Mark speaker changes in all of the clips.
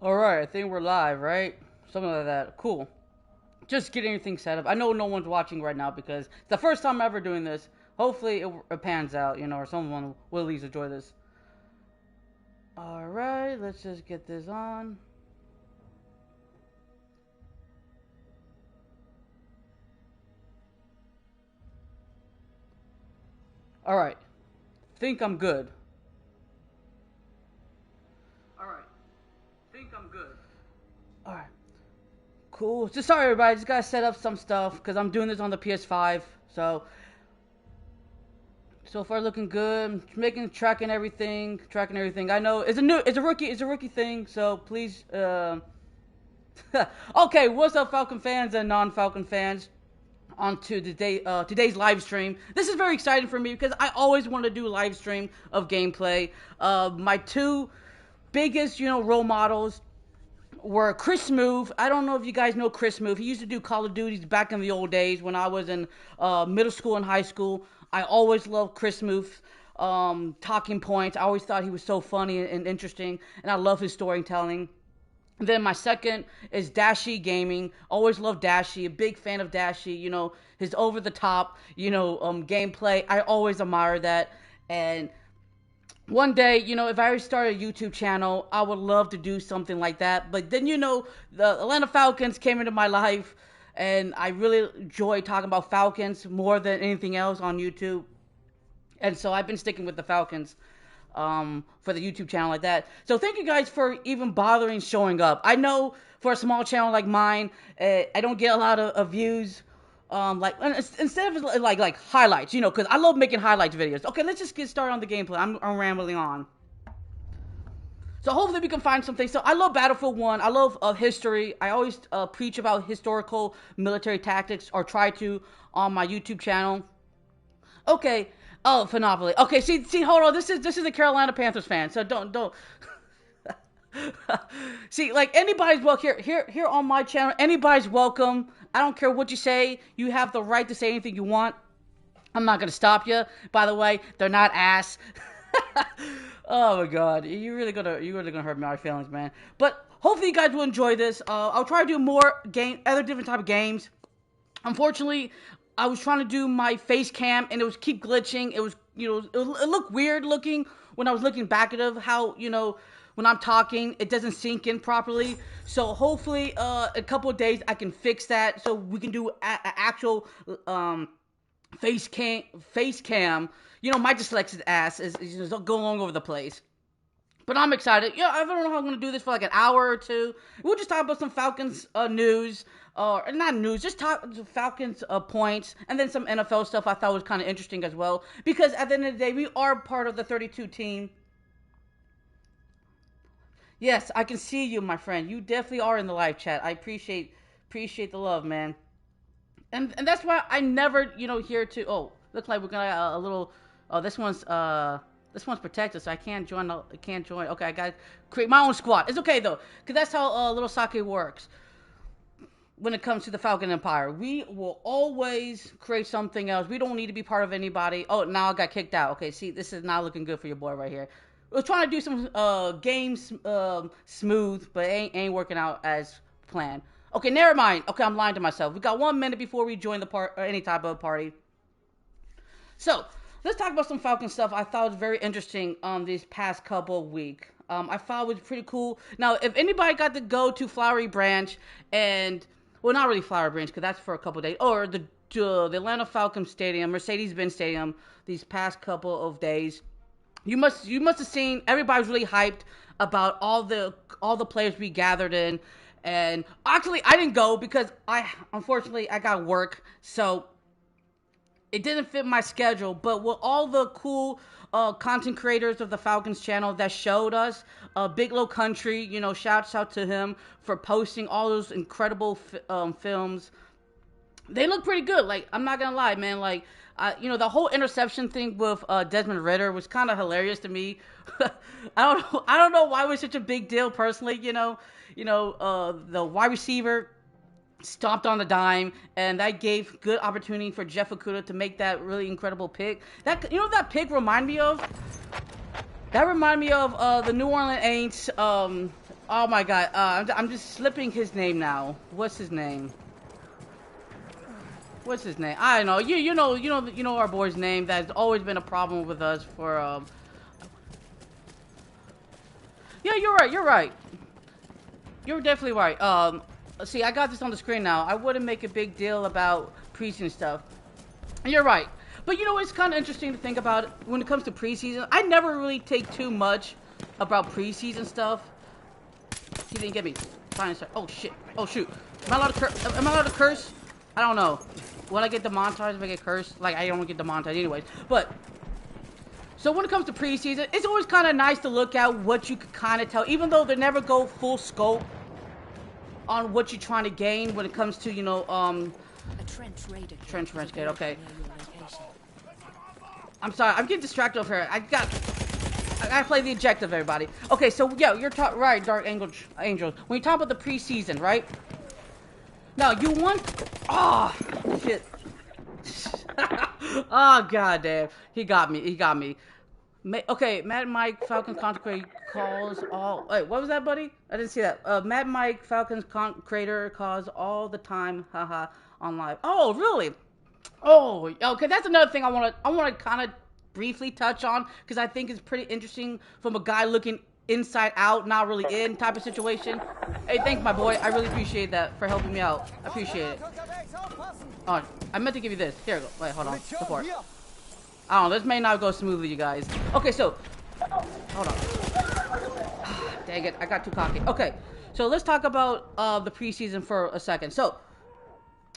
Speaker 1: Alright, I think we're live, right? Something like that. Cool. Just getting everything set up. I know no one's watching right now because it's the first time I'm ever doing this. Hopefully it pans out, or someone will at least enjoy this. Alright, let's just get this on. Alright. Think I'm good. Alright. Think I'm good. Alright. Cool. Just sorry, everybody. Just gotta set up some stuff because I'm doing this on the PS5. So far looking good. Tracking everything. I know it's a rookie thing. So please, okay. What's up, Falcon fans and non-Falcon fans? On to today's live stream. This is very exciting for me because I always want to do live stream of gameplay. My two biggest, role models were Chris Smoove. I don't know if you guys know Chris Smoove. He used to do Call of Duties back in the old days when I was in middle school and high school. I always loved Chris Smoove's talking points. I always thought he was so funny and interesting, and I love his storytelling. And then my second is Dashi Gaming. Always loved Dashi. A big fan of Dashi. His over the top, gameplay. I always admire that. And one day, if I ever start a YouTube channel, I would love to do something like that. But then, the Atlanta Falcons came into my life, and I really enjoy talking about Falcons more than anything else on YouTube. And so I've been sticking with the Falcons for the YouTube channel like that. So thank you guys for even bothering showing up. I know for a small channel like mine, I don't get a lot of views. Instead of like highlights, because I love making highlights videos. Okay, let's just get started on the gameplay. I'm rambling on. So hopefully we can find something. So I love Battlefield 1. I love history. I always preach about historical military tactics, or try to, on my YouTube channel. Okay. Oh, Phenopoly. Okay, see, hold on. This is a Carolina Panthers fan, so don't. See, like, anybody's welcome here on my channel. Anybody's welcome. I don't care what you say. You have the right to say anything you want. I'm not gonna stop you. By the way, they're not ass. Oh my God, you're really gonna hurt my feelings, man. But hopefully you guys will enjoy this. I'll try to do more other different type of games. Unfortunately, I was trying to do my face cam and it was keep glitching. It was, it looked weird looking when I was looking back at it. How, when I'm talking, it doesn't sync in properly. So hopefully, a couple of days I can fix that so we can do actual face cam. My dyslexic ass is going all over the place. But I'm excited. I don't know how I'm going to do this for like an hour or two. We'll just talk about some Falcons news. Or not news, just talk Falcons points. And then some NFL stuff I thought was kind of interesting as well. Because at the end of the day, we are part of the 32 team. Yes, I can see you, my friend. You definitely are in the live chat. I appreciate the love, man. And that's why I never, here to... Oh, looks like we're going to a little... Oh, this one's protected, so I can't join. Okay, I got to create my own squad. It's okay, though, because that's how Little Sake works. When it comes to the Falcon Empire, we will always create something else. We don't need to be part of anybody. Oh, now I got kicked out. Okay, see, this is not looking good for your boy right here. We're trying to do some games smooth, but it ain't working out as planned. Okay, never mind. Okay, I'm lying to myself. We got 1 minute before we join any type of party. So, let's talk about some Falcon stuff I thought was very interesting these past couple of weeks. I thought it was pretty cool. Now, if anybody got to go to Flowery Branch and... Well, not really Flowery Branch, because that's for a couple of days. Or the Atlanta Falcons Stadium, Mercedes-Benz Stadium, these past couple of days. You must have seen, everybody was really hyped about all the players we gathered in. And actually, I didn't go because unfortunately, I got work. So... It didn't fit my schedule, but with all the cool content creators of the Falcons channel that showed us, Big Low Country, shouts out to him for posting all those incredible films. They look pretty good. Like, I'm not gonna lie, man. Like, the whole interception thing with Desmond Ritter was kind of hilarious to me. I don't know why it was such a big deal personally. The wide receiver stomped on the dime, and that gave good opportunity for Jeff Okudah to make that really incredible pick. That pick reminded me of That reminded me of the New Orleans Aints. Oh my God, I'm just slipping his name now. What's his name? What's his name? I don't know. You know our boy's name. That's always been a problem with us for. Yeah, you're right. You're right. You're definitely right. See, I got this on the screen now. I wouldn't make a big deal about preseason stuff. You're right. But you know, it's kind of interesting to think about when it comes to preseason. I never really take too much about preseason stuff. He didn't get me. Fine, sir. Oh shit. Oh shoot. Am I allowed to curse? I don't know. When I get demonetized, if I get cursed, like I don't get demonetized anyways. But so when it comes to preseason, it's always kind of nice to look at what you could kind of tell, even though they never go full scope on what you're trying to gain when it comes to, a trench gate. Okay. I'm sorry, I'm getting distracted over here. I gotta play the objective, everybody. Okay, so yeah, you're right, Dark Angels. When you talk about the preseason, right? Now you want. Oh shit. Oh god damn, he got me. Okay, Mad Mike Falcons content calls all. Wait, what was that, buddy? I didn't see that. Mad Mike Falcons creator calls all the time, haha, on live. Oh, really? Oh, okay. That's another thing I want to kind of briefly touch on because I think it's pretty interesting from a guy looking inside out, not really in type of situation. Hey, thanks, my boy. I really appreciate that for helping me out. I appreciate it. Oh, I meant to give you this. Here we go. Wait, hold on. Support. I don't know. This may not go smoothly, you guys. Okay, so hold on. Dang it, I got too cocky. Okay, so let's talk about the preseason for a second. So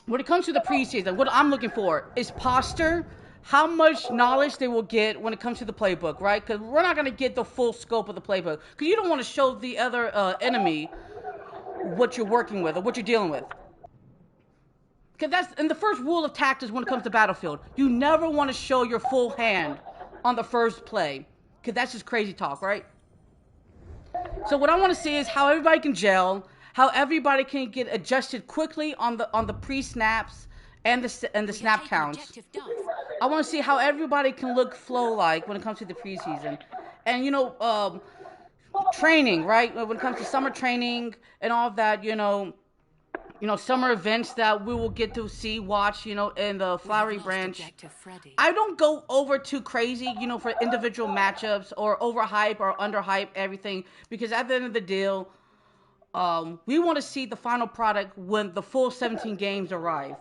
Speaker 1: when it comes to the preseason, what I'm looking for is posture, how much knowledge they will get when it comes to the playbook, right? Because we're not going to get the full scope of the playbook. Because you don't want to show the other enemy what you're working with or what you're dealing with. Because that's in the first rule of tactics when it comes to Battlefield. You never want to show your full hand on the first play. Because that's just crazy talk, right? So what I want to see is how everybody can gel, how everybody can get adjusted quickly on the pre-snaps and the snap counts. I want to see how everybody can look flow-like when it comes to the preseason. And, training, right? When it comes to summer training and all of that, summer events that we will get to see, watch, in the Flowery Branch. I don't go over too crazy, for individual matchups or overhype or underhype everything because at the end of the deal, we want to see the final product when the full 17 games arrive.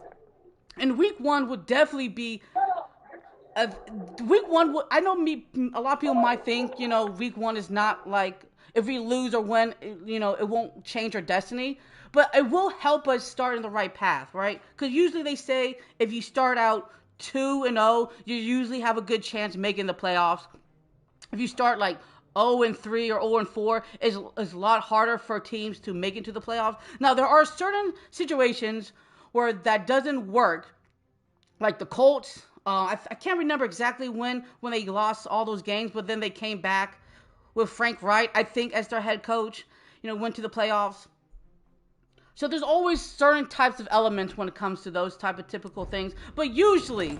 Speaker 1: And week one would definitely be. Week one, I know a lot of people might think, week one is not like if we lose or win, it won't change our destiny. But it will help us start in the right path, right? Because usually they say if you start out 2-0, you usually have a good chance of making the playoffs. If you start like 0-3 or 0-4, it's a lot harder for teams to make it to the playoffs. Now, there are certain situations where that doesn't work, like the Colts. I can't remember exactly when they lost all those games, but then they came back with Frank Wright, I think, as their head coach, went to the playoffs. So there's always certain types of elements when it comes to those type of typical things. But usually,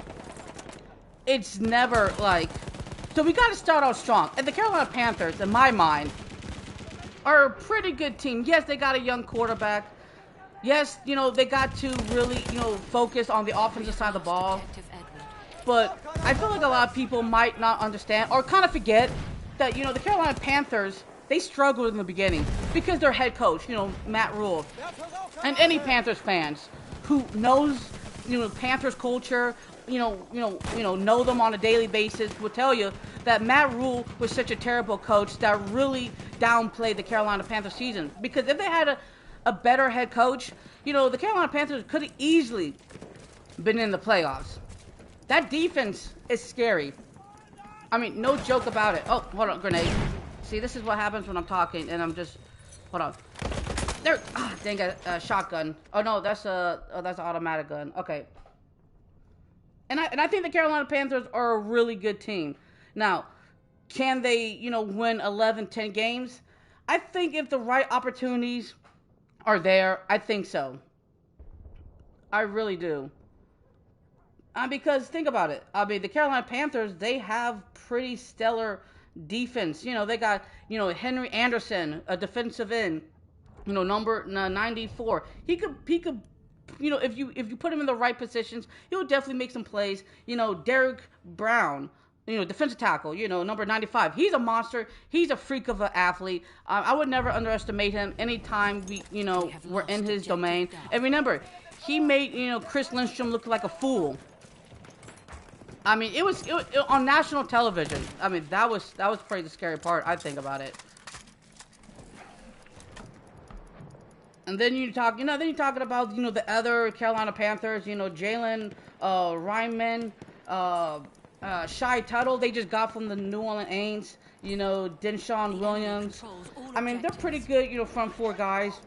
Speaker 1: it's never like... So we got to start out strong. And the Carolina Panthers, in my mind, are a pretty good team. Yes, they got a young quarterback. Yes, they got to really, focus on the offensive side of the ball. But I feel like a lot of people might not understand or kind of forget that, the Carolina Panthers... They struggled in the beginning because their head coach, Matt Rule, and any Panthers fans who knows, Panthers culture, know them on a daily basis will tell you that Matt Rule was such a terrible coach that really downplayed the Carolina Panthers season. Because if they had a better head coach, the Carolina Panthers could have easily been in the playoffs. That defense is scary. I mean, no joke about it. Oh, hold on, grenade. See, this is what happens when I'm talking, and I'm just... Hold on. There... dang it, shotgun. Oh, no, that's an automatic gun. Okay. And I think the Carolina Panthers are a really good team. Now, can they, win 11, 10 games? I think if the right opportunities are there, I think so. I really do. Because, think about it. I mean, the Carolina Panthers, they have pretty stellar defense. They got Henry Anderson, a defensive end. Number 94. He could. If you put him in the right positions, he'll definitely make some plays. Derek Brown, defensive tackle, number 95. He's a monster. He's a freak of an athlete. I would never underestimate him anytime we're in his domain. And remember, he made, Chris Lindstrom look like a fool. I mean, it was on national television. I mean, that was probably the scary part, I think, about it. And then you're talking about, the other Carolina Panthers, Jalen Ryman, Shy Tuttle, they just got from the New Orleans Aints, Denshawn Williams. I mean, they're pretty good, front four guys.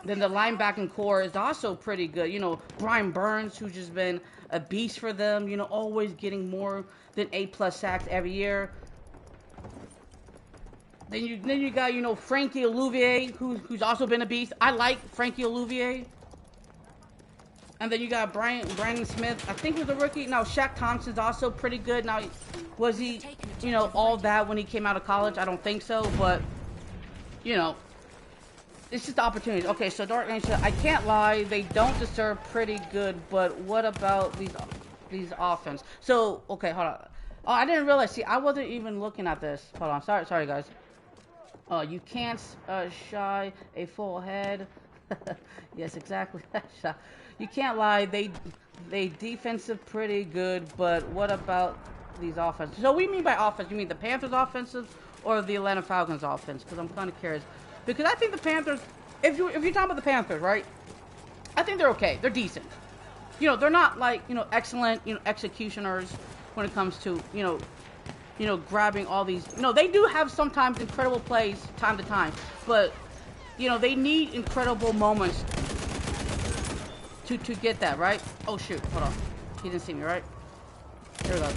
Speaker 1: Then the linebacking core is also pretty good. Brian Burns, who's just been a beast for them, always getting more than 8+ sacks every year. Then you got, Frankie Olivier, who's also been a beast. I like Frankie Olivier. And then you got Brandon Smith. I think he was a rookie. Now, Shaq Thompson's also pretty good. Now, was he, all that when he came out of college? I don't think so. But, it's just the opportunities. Okay, so Dark Angel, I can't lie. They don't deserve pretty good. But what about these offense? So, okay, hold on. Oh, I didn't realize. See, I wasn't even looking at this. Hold on. Sorry, guys. You can't shy a full head. Yes, exactly. You can't lie. They defensive pretty good, but what about these offenses? So what do you mean by offense? You mean the Panthers offensive or the Atlanta Falcons offense? Because I'm kind of curious. Because I think the Panthers, if you're talking about the Panthers, right? I think they're okay. They're decent. They're not like excellent executioners when it comes to grabbing all these. They do have sometimes incredible plays time to time, but they need incredible moments to get that, right? Oh shoot, hold on. He didn't see me, right? Here we go.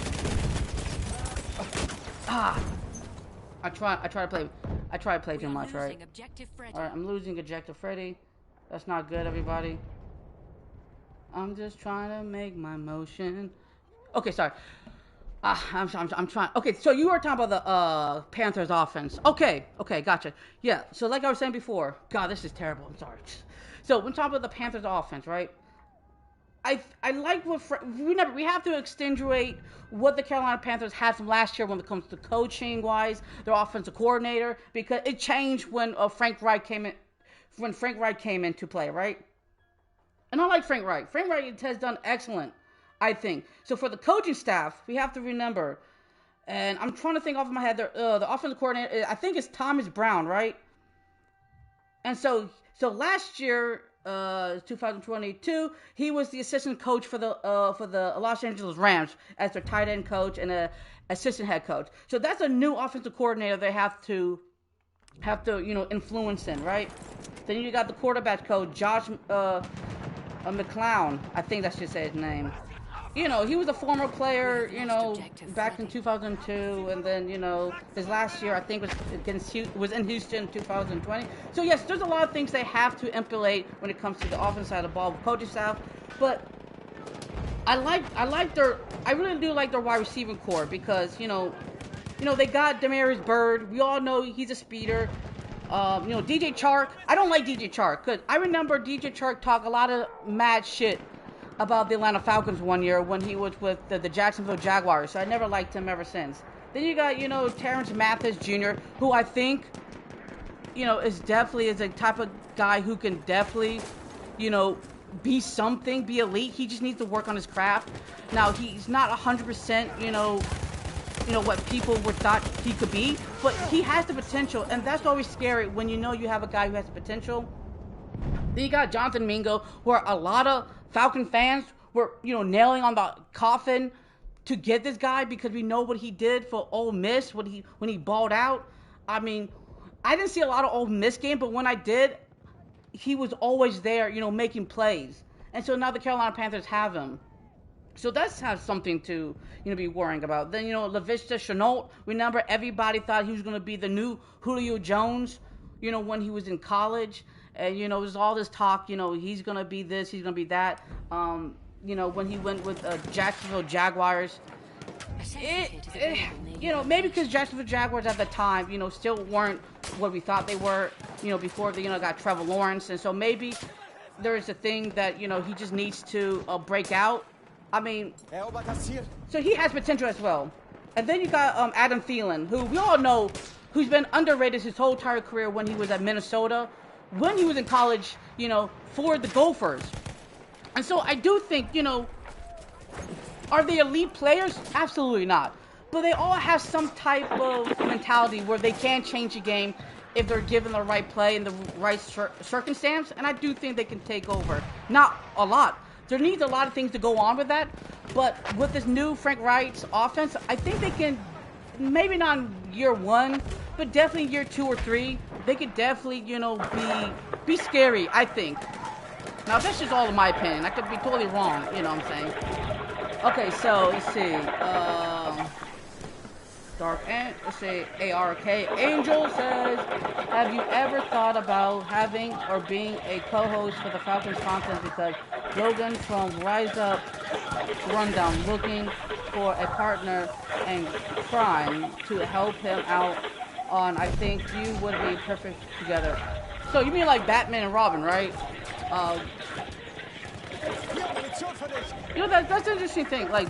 Speaker 1: I try to play too much, right? Alright, I'm losing Objective Freddy. That's not good, everybody. I'm just trying to make my motion. Okay, sorry. I'm trying. Okay, so you were talking about the Panthers offense. Okay, gotcha. Yeah, so like I was saying before, God, this is terrible. I'm sorry. So when talking about the Panthers offense, right? I like what we have to extenuate what the Carolina Panthers had from last year when it comes to coaching wise, their offensive coordinator, because it changed when Frank Reich came in. When Frank Reich came into play, right? And I like Frank Reich. Frank Reich has done excellent, I think. So for the coaching staff, we have to remember, and I'm trying to think off of my head, the offensive coordinator, I think it's Thomas Brown, right? And so last year, 2022, he was the assistant coach for the Los Angeles Rams as their tight end coach and a assistant head coach. So that's a new offensive coordinator they have to influence in, right? Then you got the quarterback coach, Josh McClown. I think that's just his name. He was a former player, back in 2002, and then, his last year, I think, was in Houston 2020. So, yes, there's a lot of things they have to implement when it comes to the offense side of the ball with coaching staff, but I really do like their wide receiving core because, they got Demarius Byrd. We all know he's a speeder. DJ Chark. I don't like DJ Chark because I remember DJ Chark talk a lot of mad shit about the Atlanta Falcons one year when he was with the Jacksonville Jaguars. So I never liked him ever since. Then you got, Terrence Mathis Jr., who I think, is a type of guy who can definitely, be something, be elite. He just needs to work on his craft. Now, he's not 100%, what people would thought he could be, but he has the potential, and that's always scary when you have a guy who has the potential. Then you got Jonathan Mingo, where a lot of Falcon fans were, nailing on the coffin to get this guy because we know what he did for Ole Miss when he balled out. I mean, I didn't see a lot of Ole Miss games, but when I did, he was always there, making plays. And so now the Carolina Panthers have him. So that's something to, be worrying about. Then, Laviska Shenault, remember everybody thought he was going to be the new Julio Jones, when he was in college. And, there's all this talk, he's going to be this, he's going to be that. When he went with Jacksonville Jaguars, You know, maybe because Jacksonville Jaguars at the time, you know, still weren't what we thought they were, you know, before they, you know, got Trevor Lawrence. And so maybe there is a thing that, you know, he just needs to break out. I mean, so he has potential as well. And then you got Adam Thielen, who we all know, who's been underrated his whole entire career when he was at Minnesota, when he was in college, you know, for the Gophers. And so I do think, you know, are they elite players? Absolutely not. But they all have some type of mentality where they can change the game if they're given the right play and the right circumstance. And I do think they can take over. Not a lot. There needs a lot of things to go on with that. But with this new Frank Wright's offense, I think they can, maybe not in year one, but definitely year 2 or 3, they could definitely, you know, be scary, I think. Now, that's just all in my opinion. I could be totally wrong, you know what I'm saying? Okay, so, let's see. Let's say ARK. Angel says, have you ever thought about having or being a co-host for the Falcons content, because Logan from Rise Up Rundown looking for a partner in crime to help him out on, I think you would be perfect together. So you mean like Batman and Robin, right? You know, that's an interesting thing. Like,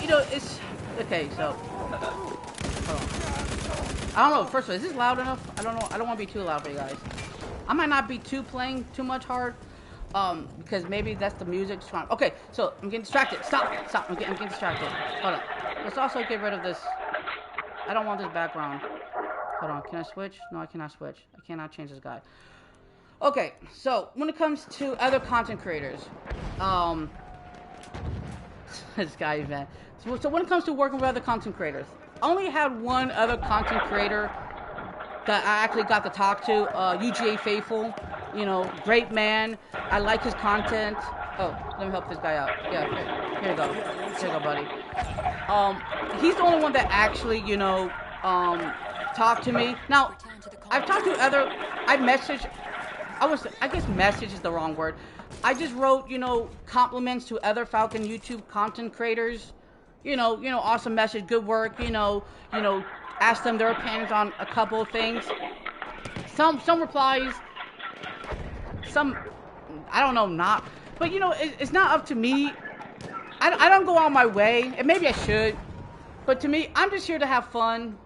Speaker 1: you know, it's okay. So, hold on. I don't know. First of all, is this loud enough? I don't know. I don't want to be too loud for you guys. I might not be playing too much hard, because maybe that's the music. Okay, so I'm getting distracted. Stop. I'm getting distracted. Hold on. Let's also get rid of this. I don't want this background. Hold on. Can I switch? No, I cannot switch. I cannot change this guy. Okay, so when it comes to other content creators, this guy, man. So when it comes to working with other content creators, I only had one other content creator that I actually got to talk to, UGA Faithful. You know, great man. I like his content. Oh, let me help this guy out. Yeah, here you go. Here you go, buddy. He's the only one that actually, you know, talked to me. Now, I've talked to other, I guess message is the wrong word. I just wrote, you know, compliments to other Falcon YouTube content creators. You know, awesome message, good work, you know, ask them their opinions on a couple of things. Some replies, some, I don't know, not. But, you know, it's not up to me. I don't go out my way, and maybe I should. But to me, I'm just here to have fun.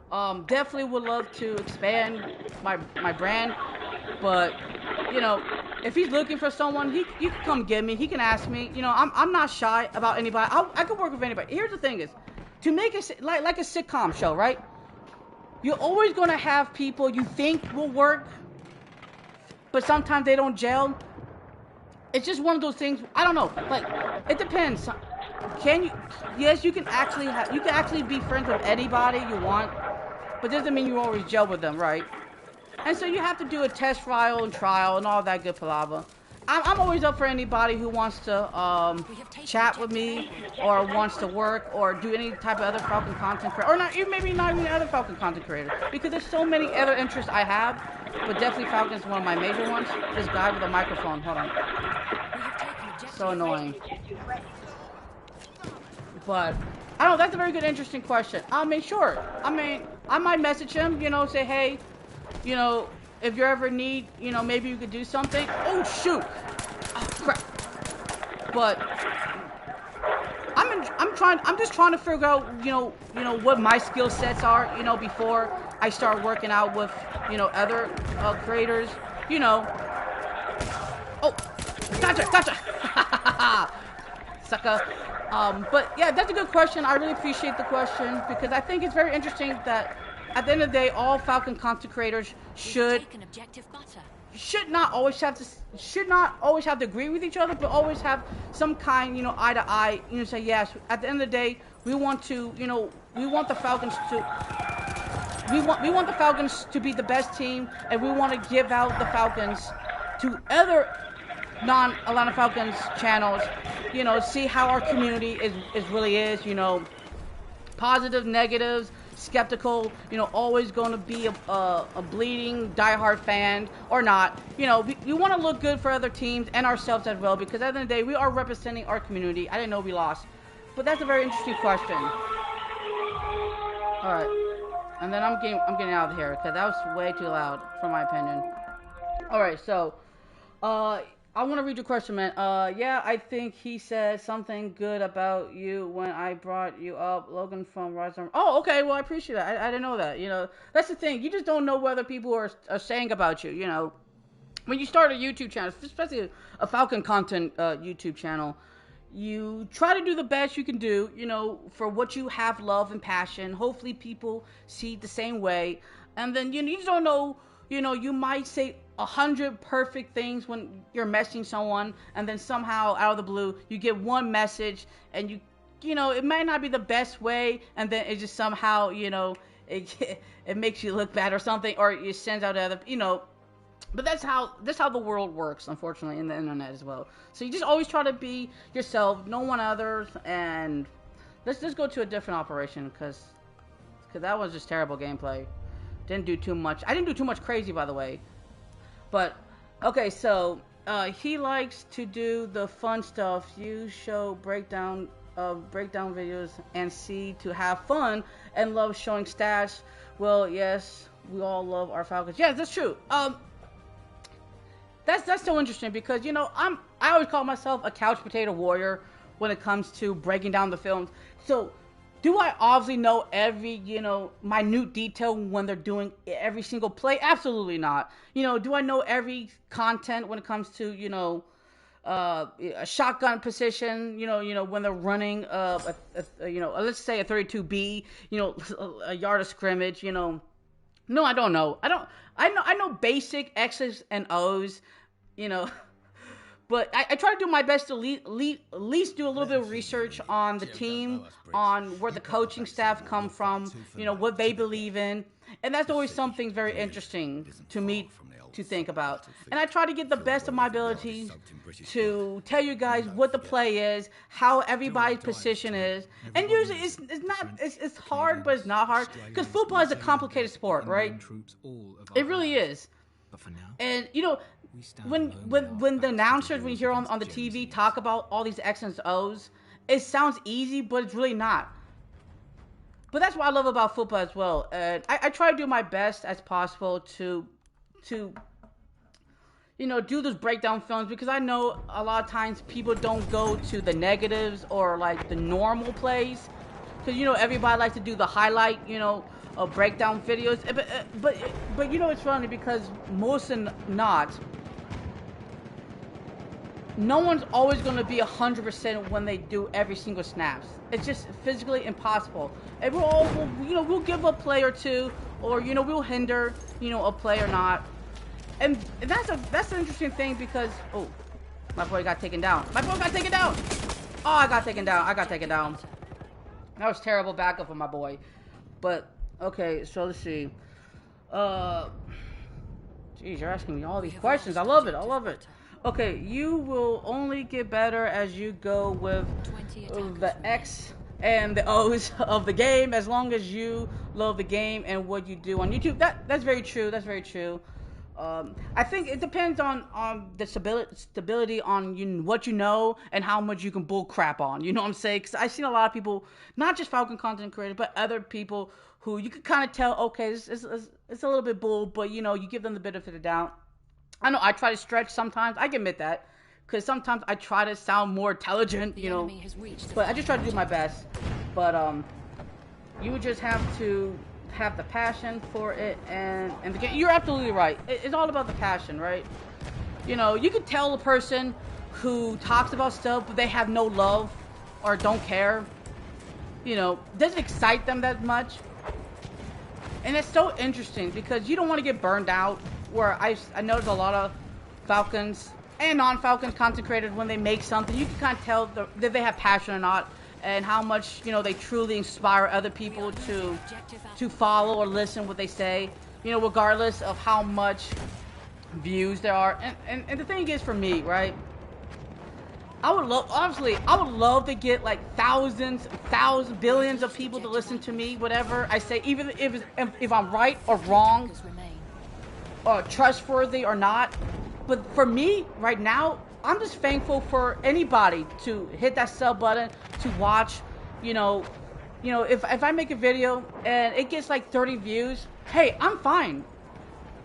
Speaker 1: Definitely would love to expand my brand. But, you know, if he's looking for someone, he can come get me. He can ask me. You know, I'm not shy about anybody. I can work with anybody. Here's the thing is, to make it like a sitcom show, right? You're always going to have people you think will work, but sometimes they don't gel. It's just one of those things. I don't know. Like, it depends. Yes, you can actually be friends with anybody you want, but doesn't mean you always gel with them, right? And so you have to do a test trial and all that good palaver. I'm always up for anybody who wants to chat with me or wants to work or do any type of other Falcon content creator, or maybe not even other Falcon content creator, because there's so many other interests I have, but definitely Falcon's one of my major ones. This guy with a microphone, hold on. So annoying. But I don't know, that's a very good, interesting question. I mean, sure. I mean, I might message him, you know, say, hey, you know, if you ever need, you know, maybe you could do something. Oh, shoot. Oh, crap. But I'm just trying to figure out, you know, what my skill sets are, you know, before I start working out with, you know, other creators, you know. Oh, gotcha. Sucker. But yeah, that's a good question. I really appreciate the question, because I think it's very interesting that at the end of the day, all Falcon content creators should not always have to agree with each other, but always have some kind, you know, eye to eye, you know, say yes. At the end of the day, we want to, you know, we want the Falcons to be the best team, and we want to give out the Falcons to other non-Atlanta Falcons channels, you know, see how our community really is, you know, positive, negatives, skeptical, you know, always going to be a bleeding diehard fan or not. You know, we want to look good for other teams and ourselves as well, because at the end of the day, we are representing our community. I didn't know we lost, but that's a very interesting question. All right, and then I'm getting out of here because that was way too loud for my opinion. All right, so uh, I want to read your question, man. Yeah, I think he said something good about you when I brought you up, Logan from Rise. Oh, okay. Well, I appreciate that. I didn't know that. That's the thing. You just don't know whether people are saying about you. When you start a YouTube channel, especially a Falcon content YouTube channel, you try to do the best you can do, for what you have love and passion. Hopefully people see it the same way. And then, you just don't know, you might say 100 perfect things when you're messaging someone, and then somehow out of the blue, you get one message, and it might not be the best way, and then it just somehow, it makes you look bad or something, or it sends out other, but that's how the world works, unfortunately, in the internet as well. So you just always try to be yourself, no one others, and let's just go to a different operation because that was just terrible gameplay. Didn't do too much. I didn't do too much crazy, by the way. But okay, so he likes to do the fun stuff. You show breakdown videos and see to have fun and love showing stats. Well, yes, we all love our Falcons. Yeah, that's true. That's so interesting because I always call myself a couch potato warrior when it comes to breaking down the films. So do I obviously know every minute detail when they're doing every single play? Absolutely not. Do I know every content when it comes to a shotgun position? When they're running let's say a 32B, a yard of scrimmage. No, I don't know. I know basic X's and O's, you know. But I try to do my best to at least do a little bit of research on the team, on where the coaching staff come from, what they believe in. And that's always something very interesting to me to think about. And I try to get the best of my abilities to tell you guys what the play is, how everybody's position is. And usually it's hard, but it's not hard. Because football is a complicated sport, right? It really is. And, when the announcers, when you hear on the TV talk about all these X and O's, it sounds easy, but it's really not. But that's what I love about football as well. I try to do my best as possible to do those breakdown films, because I know a lot of times people don't go to the negatives or like the normal plays, because everybody likes to do the highlight breakdown videos. But it's funny because most and not, no one's always going to be 100% when they do every single snaps. It's just physically impossible. And we'll give a play or two, or we'll hinder a play or not. And that's an interesting thing because my boy got taken down. Oh, I got taken down. That was terrible backup for my boy. But okay, so let's see. Jeez, you're asking me all these questions. I love it. Okay, you will only get better as you go with the X and the O's of the game, as long as you love the game and what you do on YouTube. That's very true. I think it depends on the stability on what you know and how much you can bull crap on. You know what I'm saying? Because I've seen a lot of people, not just Falcon content creators, but other people who you can kind of tell, okay, it's a little bit bull, but you give them the benefit of the doubt. I know I try to stretch sometimes. I can admit that, because sometimes I try to sound more intelligent, but I just try to do my best. But you would just have to have the passion for it, and the game. You're absolutely right. It's all about the passion, right? You could tell a person who talks about stuff but they have no love or don't care, doesn't excite them that much. And it's so interesting because you don't want to get burned out, where I notice a lot of Falcons and non-Falcons content creators, when they make something, you can kind of tell that they have passion or not, and how much they truly inspire other people to follow or listen what they say, regardless of how much views there are. And the thing is, for me, right, I would love to get like thousands, billions of people to listen to me, whatever I say, even if I'm right or wrong, or trustworthy or not. But for me right now, I'm just thankful for anybody to hit that sub button, to watch, You know, if I make a video and it gets like 30 views, hey, I'm fine.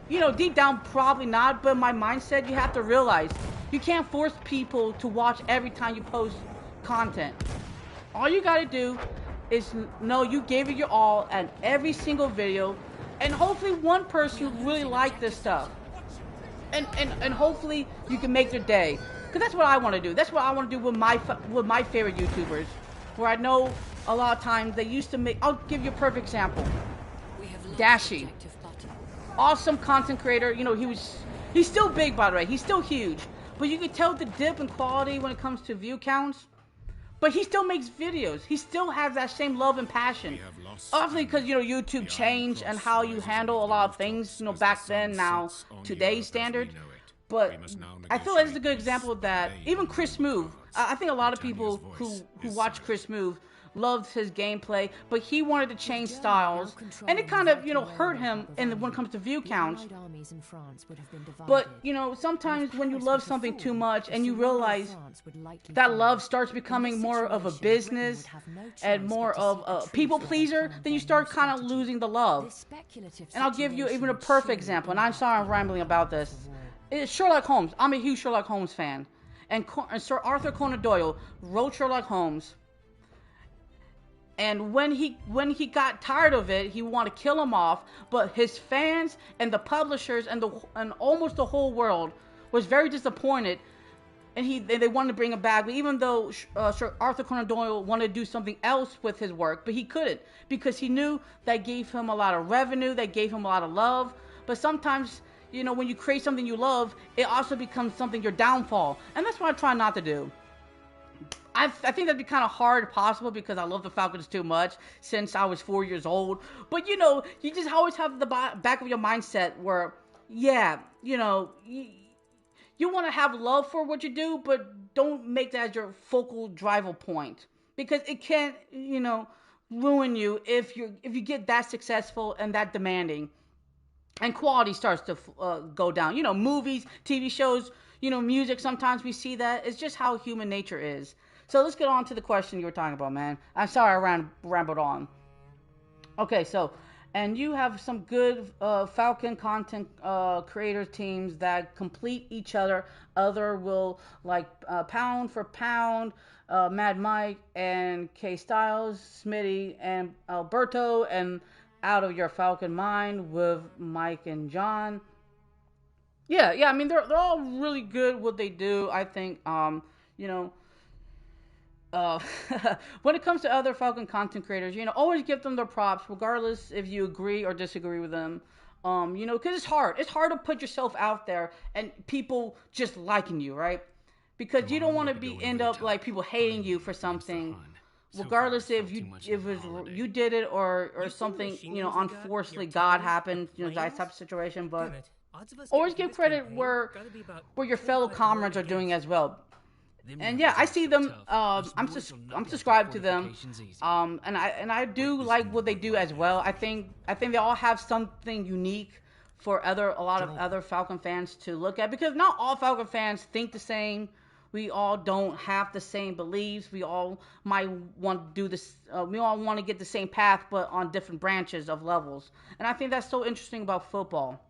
Speaker 1: You know, deep down, probably not, but my mindset, you have to realize you can't force people to watch every time you post content. All you gotta do is know you gave it your all at every single video, and hopefully one person really liked this stuff. And hopefully you can make their day. Because that's what I want to do. That's what I want to do with my favorite YouTubers. Where I know a lot of times they used to make, I'll give you a perfect example. Dashi. Awesome content creator. You know, he's still big, by the way. He's still huge. But you can tell the dip in quality when it comes to view counts. But he still makes videos. He still has that same love and passion. Obviously, because, you know, YouTube changed and how you handle a lot of things, you know, back then, now, today's standard. But I feel like it's a good example of that. Even Chris Move. I think a lot of people who watch Chris Move loved his gameplay, but he wanted to change styles, and it kind of, you know, hurt him when it comes to view counts. But, you know, sometimes when you love something too much and you realize that love starts becoming more of a business and more of a people pleaser, then you start kind of losing the love. And I'll give you even a perfect example, and I'm sorry I'm rambling about this. It's Sherlock Holmes. I'm a huge Sherlock Holmes fan. And Sir Arthur Conan Doyle wrote Sherlock Holmes. And when he got tired of it, he wanted to kill him off. But his fans and the publishers and almost the whole world was very disappointed, and they wanted to bring him back. But even though Sir Arthur Conan Doyle wanted to do something else with his work, but he couldn't because he knew that gave him a lot of revenue, that gave him a lot of love. But sometimes, you know, when you create something you love, it also becomes something your downfall, and that's what I try not to do. I think that'd be kind of hard possible because I love the Falcons too much since I was 4 years old. But, you know, you just always have the back of your mindset where, yeah, you know, you want to have love for what you do, but don't make that as your focal drive point. Because it can, you know, ruin you if you get that successful and that demanding. And quality starts to go down. You know, movies, TV shows, you know, music, sometimes we see that. It's just how human nature is. So let's get on to the question you were talking about, man. I'm sorry I rambled on. Okay, so, and you have some good Falcon content creator teams that complete each other. Other will, like, pound for pound, Mad Mike and K Styles, Smitty and Alberto, and Out of Your Falcon Mind with Mike and John. Yeah, I mean, they're all really good what they do. I think, you know, uh, when it comes to other Falcon content creators, you know, always give them their props, regardless if you agree or disagree with them. You know, because it's hard. It's hard to put yourself out there and people just liking you, right? Because you don't want to be end up like people hating you for something, regardless if you did it or something, you know, unfortunately God happened, you know, that type of situation. But always give credit where your fellow comrades are doing as well. And yeah, I see them. I'm subscribed to them. And I do like what they do as well. I think they all have something unique for a lot of other Falcon fans to look at, because not all Falcon fans think the same. We all don't have the same beliefs. We all might want to do this. We all want to get the same path, but on different branches of levels. And I think that's so interesting about football.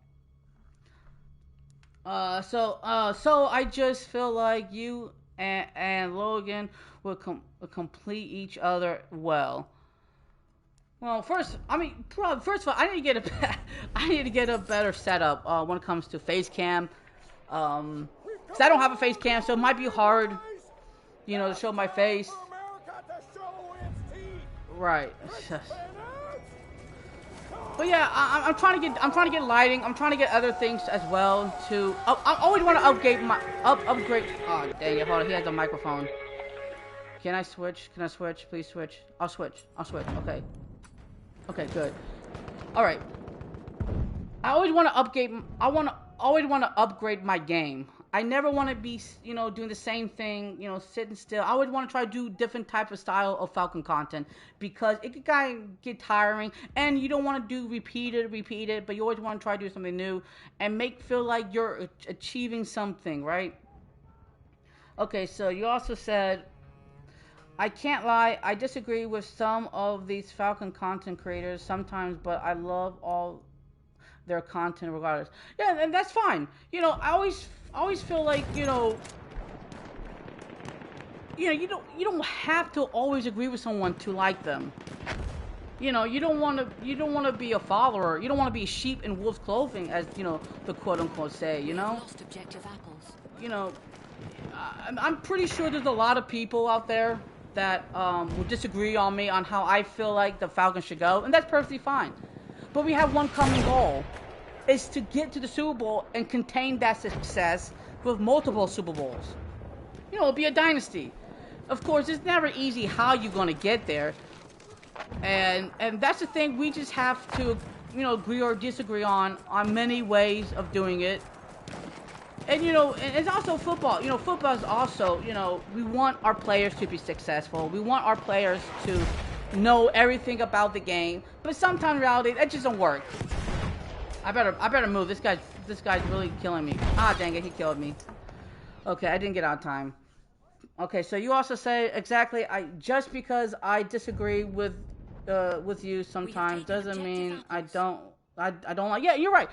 Speaker 1: So I just feel like you and Logan will complete each other well. Well, first of all, I need to get a better setup when it comes to face cam. Cause I don't have a face cam, so it might be hard, you know, to show my face. Right. But yeah, I'm trying to get lighting. I'm trying to get other things as well to. I always want to upgrade. Oh dang it! Hold on. He has a microphone. Can I switch? Please switch. I'll switch. Okay. Okay, good. All right. I always want to upgrade. Always want to upgrade my game. I never want to be, you know, doing the same thing, you know, sitting still. I always want to try to do different type of style of Falcon content, because it can kind of get tiring, and you don't want to do repeat it, but you always want to try to do something new and feel like you're achieving something, right? Okay, so you also said I can't lie. I disagree with some of these Falcon content creators sometimes, but I love all their content regardless. Yeah, and that's fine. I always feel like you don't have to always agree with someone to like them. You don't want to be a follower. You don't want to be sheep in wolf's clothing, as the quote unquote say.
Speaker 2: We have lost objective apples.
Speaker 1: You know, I'm pretty sure there's a lot of people out there that will disagree on me on how I feel like the Falcons should go, and that's perfectly fine. But we have one common goal: is to get to the Super Bowl and contain that success with multiple Super Bowls. It'll be a dynasty. Of course, it's never easy how you're going to get there, and that's the thing. We just have to agree or disagree on many ways of doing it. And and it's also football. Football is also, we want our players to be successful. We want our players to know everything about the game. But sometimes in reality, that just don't work. I better move. This guy's really killing me. Ah, dang it, he killed me. Okay, I didn't get out of time. Okay, so you also say exactly. Just because I disagree with you sometimes doesn't mean I don't. I don't like. Yeah, you're right.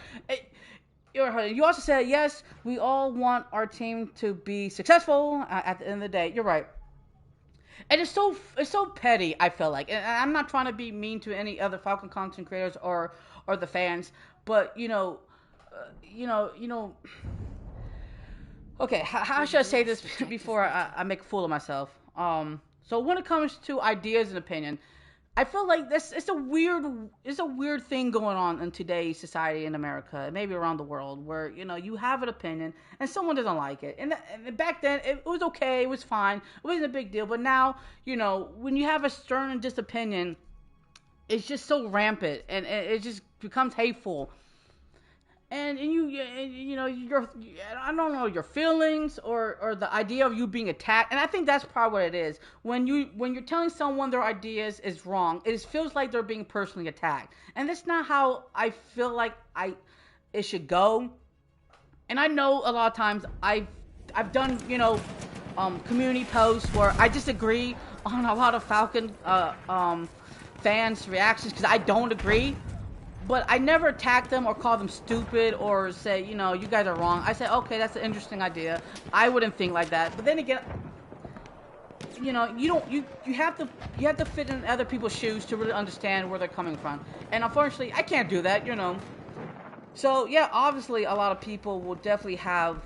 Speaker 1: You also said yes. We all want our team to be successful at the end of the day. You're right, and it's so petty. I feel like, and I'm not trying to be mean to any other Falcon content creators or the fans, but Okay, how should I say this before I make a fool of myself? So when it comes to ideas and opinion, I feel like this it's a weird thing going on in today's society in America, maybe around the world, where you have an opinion and someone doesn't like it. And back then it was okay, it was fine, it wasn't a big deal. But now, when you have a stern and just opinion, it's just so rampant and it just becomes hateful. Your I don't know, your feelings or the idea of you being attacked. And I think that's probably what it is. When you're telling someone their ideas is wrong, it feels like they're being personally attacked, and that's not how I feel like I it should go. And I know a lot of times I've done community posts where I disagree on a lot of Falcon fans reactions because I don't agree. But I never attack them or call them stupid or say, you guys are wrong. I say, okay, that's an interesting idea. I wouldn't think like that. But then again, you have to fit in other people's shoes to really understand where they're coming from. And unfortunately, I can't do that. So yeah, obviously, a lot of people will definitely have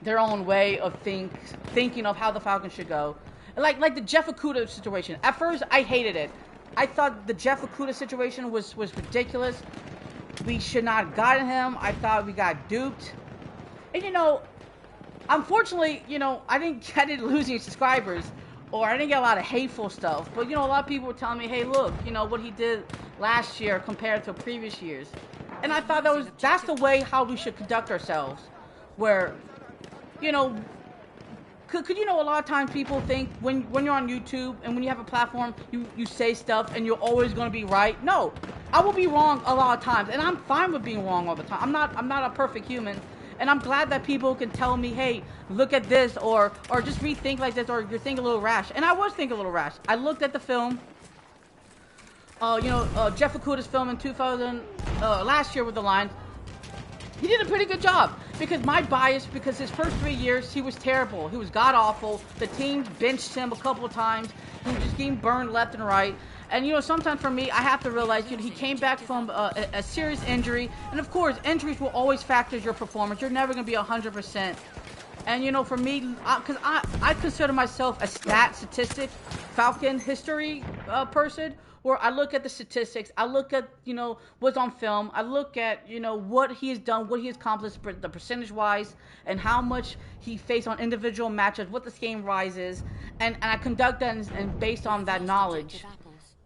Speaker 1: their own way of thinking of how the Falcons should go. Like the Jeff Okuda situation. At first, I hated it. I thought the Jeff Okuda situation was ridiculous. We should not have gotten him. I thought we got duped. And unfortunately, I didn't lose any subscribers, or I didn't get a lot of hateful stuff. But a lot of people were telling me, hey, look, what he did last year compared to previous years. And I thought that's the way how we should conduct ourselves, where you know could a lot of times people think when you're on YouTube and when you have a platform, you say stuff and you're always going to be right. No, I will be wrong a lot of times, and I'm fine with being wrong all the time. I'm not a perfect human, and I'm glad that people can tell me, hey, look at this, or just rethink like this, or you're thinking a little rash. And I was thinking a little rash. I looked at the film. Jeff Okuda's film in 2000 last year with the Lions. He did a pretty good job, because my bias, because his first 3 years, he was terrible. He was god-awful. The team benched him a couple of times. He was just getting burned left and right. And, sometimes for me, I have to realize, he came back from a serious injury. And, of course, injuries will always factor your performance. You're never going to be 100%. And, for me, because I consider myself a statistic, Falcon history person, where I look at the statistics, I look at, what's on film, I look at, what he has done, what he has accomplished, the percentage-wise, and how much he faced on individual matchups, what the game rises, and I conduct that and based on that knowledge.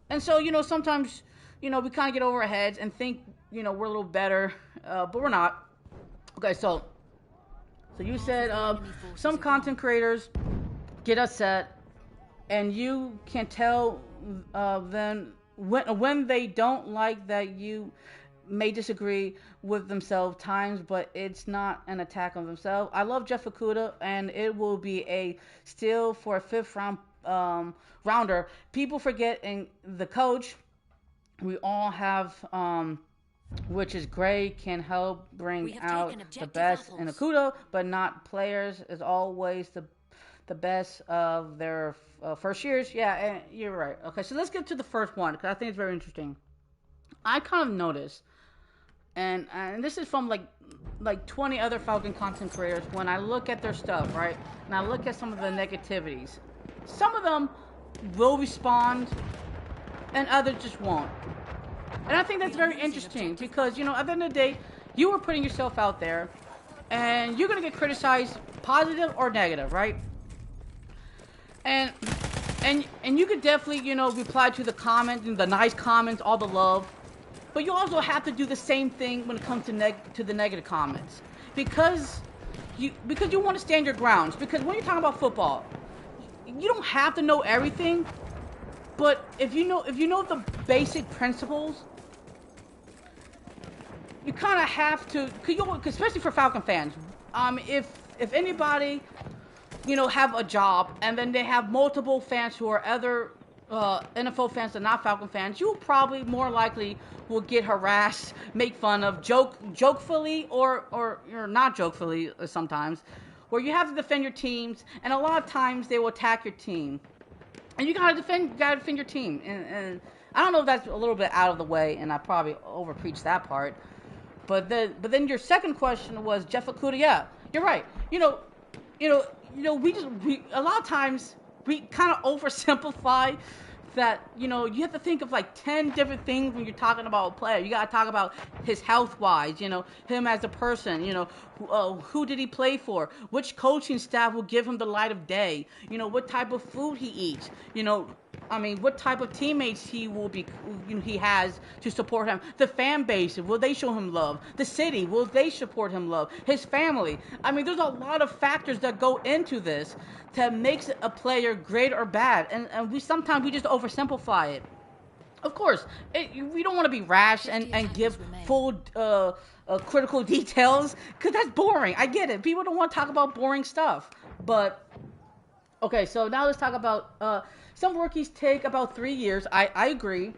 Speaker 1: And so, sometimes, we kind of get over our heads and think, we're a little better, but we're not. Okay, so you said some content creators get upset, and you can tell then when they don't like that you may disagree with themselves times, but it's not an attack on themselves. I love Jeff Okuda, and it will be a steal for a fifth round rounder. People forget in the coach. We all have, which is great, can help bring out the best in Akuda, but not players is always the best of their first years. Yeah, and you're right. Okay, so let's get to the first one because I think it's very interesting. I kind of noticed, and this is from like 20 other Falcon content creators. When I look at their stuff, right, and I look at some of the negativities, some of them will respond, and others just won't. And I think that's very interesting because at the end of the day, you are putting yourself out there, and you're gonna get criticized, positive or negative, right? And and you could definitely reply to the comments, the nice comments, all the love. But you also have to do the same thing when it comes to the negative comments, because you want to stand your grounds. Because when you're talking about football, you don't have to know everything, but if you know the basic principles, you kind of have to. Especially for Falcon fans, if anybody have a job and then they have multiple fans who are other NFL fans and not Falcon fans, you probably more likely will get harassed, make fun of, jokefully or not jokefully sometimes, where you have to defend your teams, and a lot of times they will attack your team, and you gotta defend your team. And I don't know if that's a little bit out of the way, and I probably overpreached that part. But then your second question was Jeff Okuda. Yeah, you're right. We a lot of times we kind of oversimplify that. You have to think of like 10 different things when you're talking about a player. You got to talk about his health wise, him as a person, who did he play for, which coaching staff will give him the light of day, what type of food he eats, what type of teammates he will be, he has to support him. The fan base, will they show him love? The city, will they support him love? His family. There's a lot of factors that go into this that makes a player great or bad, and we sometimes just oversimplify it. Of course, we don't want to be rash and give full critical details, because that's boring. I get it. People don't want to talk about boring stuff. But, okay, so now let's talk about, some rookies take about 3 years. I agree.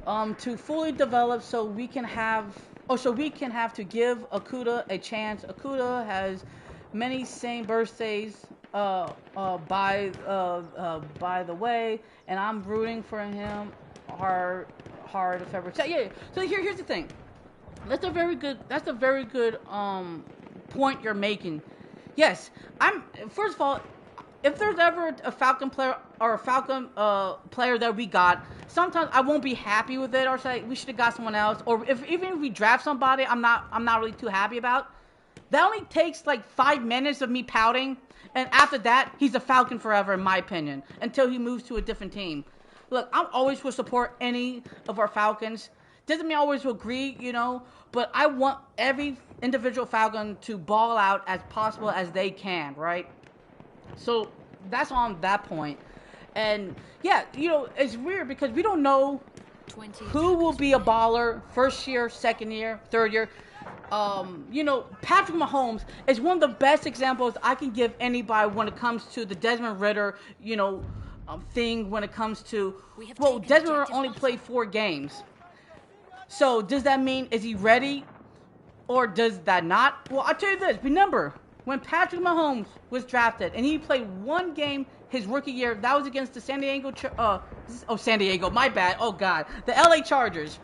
Speaker 1: To fully develop, so we can have to give Okuda a chance. Okuda has many same birthdays, by the way, and I'm rooting for him hard February. So yeah. So here's the thing. That's a very good point you're making. Yes, first of all, if there's ever a Falcon player or a Falcon player that we got, sometimes I won't be happy with it, or say we should have got someone else, or even if we draft somebody I'm not really too happy about. That only takes like 5 minutes of me pouting, and after that, he's a Falcon forever, in my opinion, until he moves to a different team. Look, I'm always will support any of our Falcons. Doesn't mean I always will agree, but I want every individual Falcon to ball out as possible as they can, right? So that's on that point. And yeah, it's weird because we don't know who will be a baller first year, second year, third year. Patrick Mahomes is one of the best examples I can give anybody when it comes to the Desmond Ritter, thing when it comes to, Desmond Ritter only played 4 games. So does that mean, is he ready? Or does that not? Well, I'll tell you this. Remember, when Patrick Mahomes was drafted and he played 1 game his rookie year, that was against the San Diego, my bad. Oh God, the LA Chargers.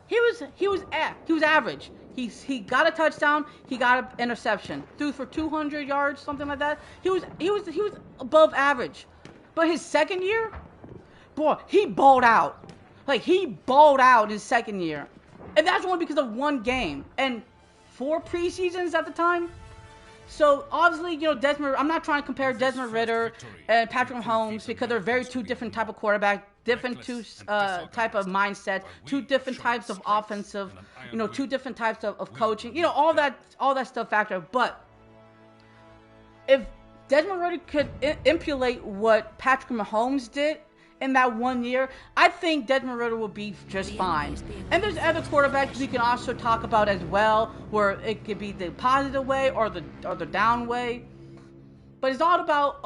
Speaker 1: He was average. He got a touchdown. He got an interception. Threw for 200 yards, something like that. He was above average. But his second year, boy, he balled out. Like, he balled out his second year, and that's only because of 1 game and 4 preseasons at the time. So obviously, Desmond. I'm not trying to compare Desmond Ritter and Patrick Mahomes because they're very 2 different type of quarterback, different 2 type of mindset, 2 different types of offensive, 2 different types of coaching, all that stuff factor. But if Desmond Ritter could emulate what Patrick Mahomes did in that 1 year, I think Desmond Ritter will be just fine. And there's other quarterbacks we can also talk about as well, where it could be the positive way or the down way. But it's all about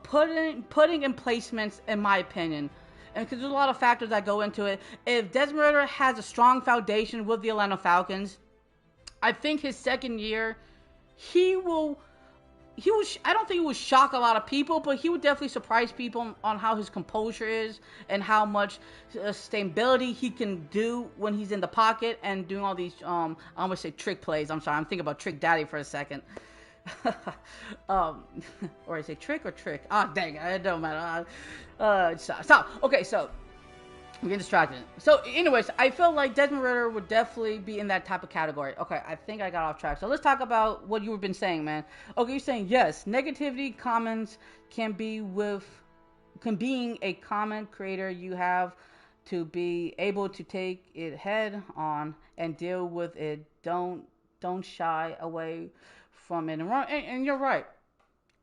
Speaker 1: putting in placements, in my opinion, and because there's a lot of factors that go into it. If Desmond Ritter has a strong foundation with the Atlanta Falcons, I think his second year, he will. I don't think he will shock a lot of people, but he would definitely surprise people on how his composure is and how much sustainability he can do when he's in the pocket and doing all these, I almost say trick plays. I'm sorry, I'm thinking about Trick Daddy for a second. Or I say trick or trick. Ah, dang, it don't matter. Stop. Okay, so I'm getting distracted. So, anyways, I feel like Desmond Ritter would definitely be in that type of category. Okay, I think I got off track. So let's talk about what you've been saying, man. Okay, you're saying yes, negativity comments can being a content creator, you have to be able to take it head on and deal with it. Don't shy away from it. And you're right,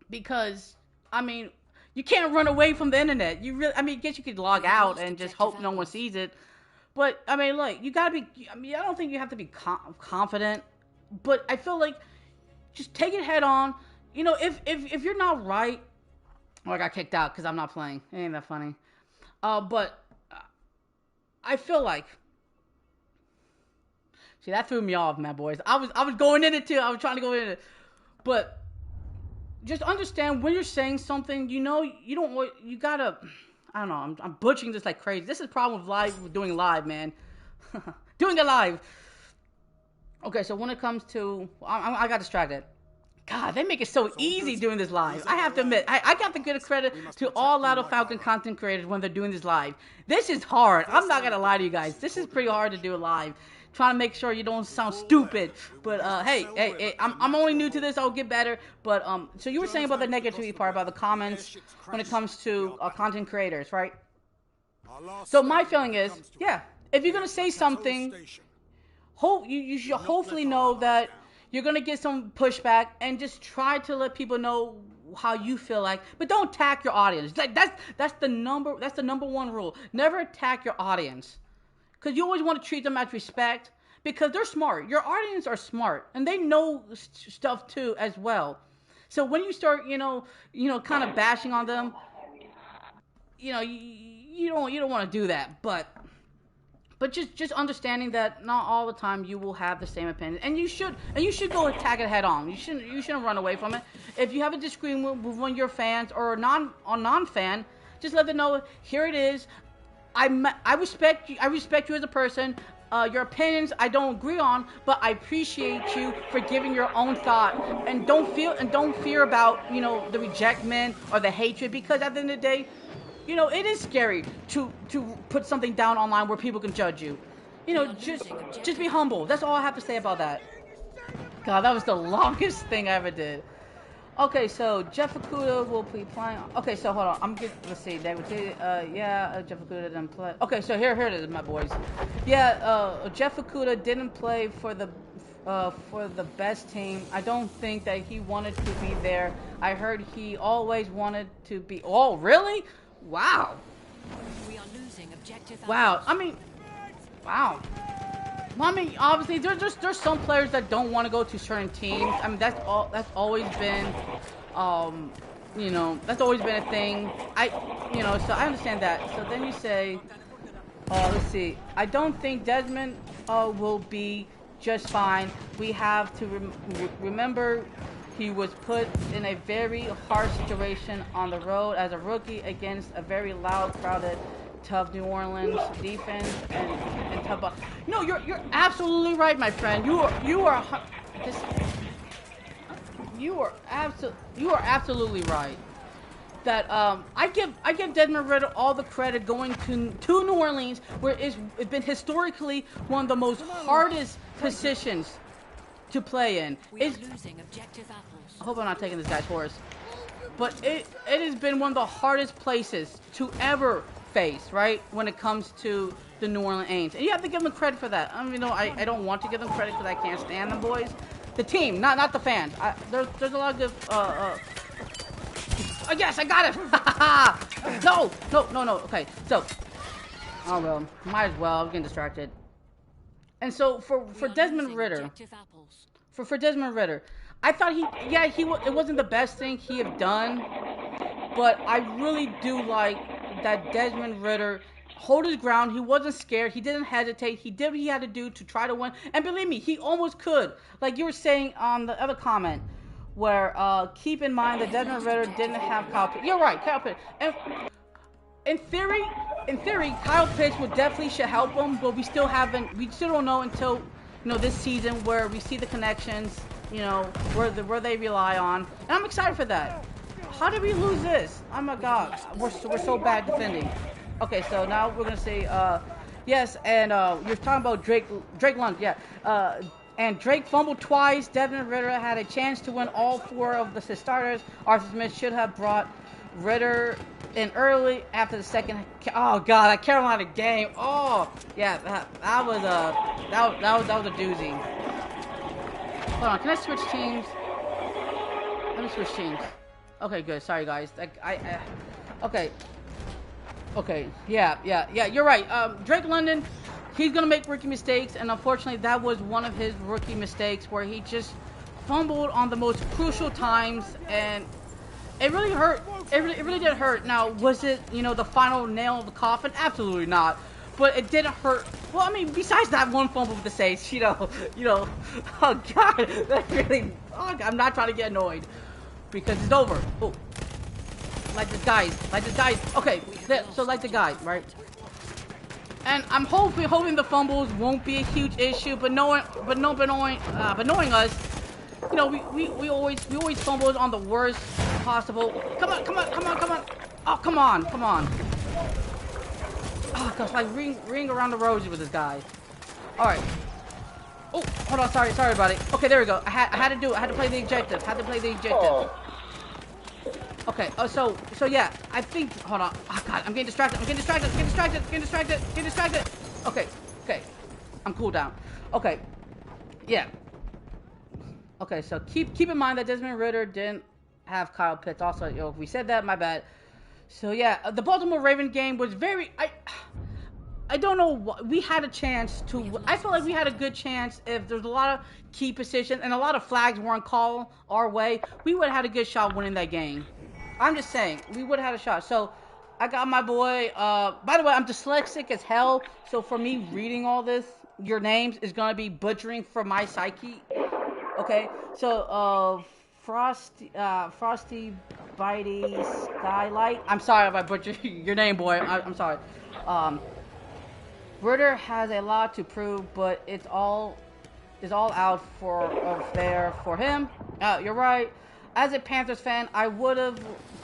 Speaker 1: because I mean, you can't run away from the internet. I guess you could log out and just hope no one sees it. But, I mean, look, you gotta be, I don't think you have to be confident. But I feel like, just take it head on. You know, if you're not right, or I got kicked out because I'm not playing. It ain't that funny. But, I feel like, see, that threw me off, man, boys. I was going in it too. I was trying to go in it. But, just understand when you're saying something, you gotta, I don't know, I'm butchering this like crazy. This is the problem with doing live, man. Doing it live. Okay, so when it comes to, I got distracted. God, they make it so easy doing this live. I have to admit, I got to give credit to all Atlanta Falcon content creators when they're doing this live. This is hard. I'm not gonna lie to you guys. This is pretty hard to do live. Trying to make sure you don't sound stupid. But hey, I'm only new to this. I'll get better. But so you were saying about the negativity part, about the comments when it comes to content creators, right? So my feeling is, yeah, if you're gonna say something, you should hopefully know that you're gonna get some pushback, and just try to let people know how you feel like, but don't attack your audience. Like that's the number one rule. Never attack your audience. Because you always want to treat them as respect, because they're smart. Your audience are smart, and they know stuff too as well. So when you start, kind of bashing on them, you don't want to do that. But just understanding that not all the time you will have the same opinion, and you should go attack it head on. You shouldn't run away from it. If you have a disagreement with one of your fans or a non-fan, just let them know, here it is. I respect you. I respect you as a person. Your opinions I don't agree on, but I appreciate you for giving your own thought. And don't fear about the rejectment or the hatred, because at the end of the day, it is scary to put something down online where people can judge you. Just be humble. That's all I have to say about that. God, that was the longest thing I ever did. Okay, so Jeff Okuda will be playing. Okay, so hold on. Let's see. Jeff Okuda didn't play. Okay, so here it is, my boys. Yeah, Jeff Okuda didn't play for the best team. I don't think that he wanted to be there. I heard he always wanted to be. Oh, really? Wow.
Speaker 2: We are losing objective.
Speaker 1: Wow. Wow. Well, obviously, there's some players that don't want to go to certain teams. That's always been, that's always been a thing. So I understand that. So then you say, let's see. I don't think Desmond will be just fine. We have to remember he was put in a very harsh situation on the road as a rookie against a very loud, crowded, tough New Orleans defense and tough. No, you're absolutely right, my friend. You are absolutely right. That I give Desmond Ritter all the credit going to New Orleans, where it's been historically one of the most hardest positions to play in.
Speaker 2: Losing objective apples.
Speaker 1: I hope I'm not taking this guy's horse, but it has been one of the hardest places to ever face, right, when it comes to the New Orleans Saints. And you have to give them credit for that. I don't want to give them credit because I can't stand them, boys. The team, not the fans. There's a lot of good. Yes, I got it. No. Okay, so. Oh well, might as well. I'm getting distracted. And so for Desmond Ritter, for Desmond Ritter, I thought it wasn't the best thing he had done, But I really do like that Desmond Ritter hold his ground. He wasn't scared. He didn't hesitate. He did what he had to do to try to win. And believe me, he almost could. Like you were saying on the other comment, where keep in mind that Desmond Ritter didn't have Kyle Pitts. You're right, Kyle Pitts. And in theory, Kyle Pitts would definitely should help him, but we still haven't. We still don't know until this season where we see the connections. Where they rely on, and I'm excited for that. How did we lose this? Oh my God, we're so bad defending. Okay, so now we're gonna say yes, and you're talking about Drake London, yeah. And Drake fumbled twice. Desmond Ritter had a chance to win all four of his starters. Arthur Smith should have brought Ritter in early after the second. Oh God, that Carolina game. Oh yeah, that was a doozy. Hold on, can I switch teams? Let me switch teams. Okay, good. Sorry guys. Okay, yeah. You're right. Drake London, he's gonna make rookie mistakes, and unfortunately, that was one of his rookie mistakes where he just fumbled on the most crucial times, and it really hurt. It really did hurt. Now, was it the final nail in the coffin? Absolutely not. But it didn't hurt. Well, I mean, besides that one fumble with the Saints, oh God, that really. Oh, I'm not trying to get annoyed because it's over. Oh. Like this guy. Okay, so like the guy, right? And I'm hoping the fumbles won't be a huge issue. But knowing us, we always fumble on the worst possible. Come on! Oh, come on! Oh, cause like ring around the rosy with this guy. All right. Oh, hold on. Sorry about it. Okay, there we go. I had to play the objective.
Speaker 3: Oh.
Speaker 1: Okay, so yeah, I think, hold on. Oh God, I'm getting distracted. Okay. I'm cool down. Okay. Yeah. Okay, so keep in mind that Desmond Ritter didn't have Kyle Pitts. Also, if we said that, my bad. So yeah, the Baltimore Ravens game was very, I don't know what, we had a chance to, I feel like we had a good chance if there's a lot of key positions and a lot of flags weren't called our way, we would have had a good shot winning that game. I'm just saying, we would have had a shot. So, I got my boy, by the way, I'm dyslexic as hell, so for me reading all this, your names is going to be butchering for my psyche. Okay, so, Frosty Bitey Skylight. I'm sorry if I butchered your name, boy. I'm sorry. Ritter has a lot to prove, but it's all out there for him. You're right. As a Panthers fan, I would have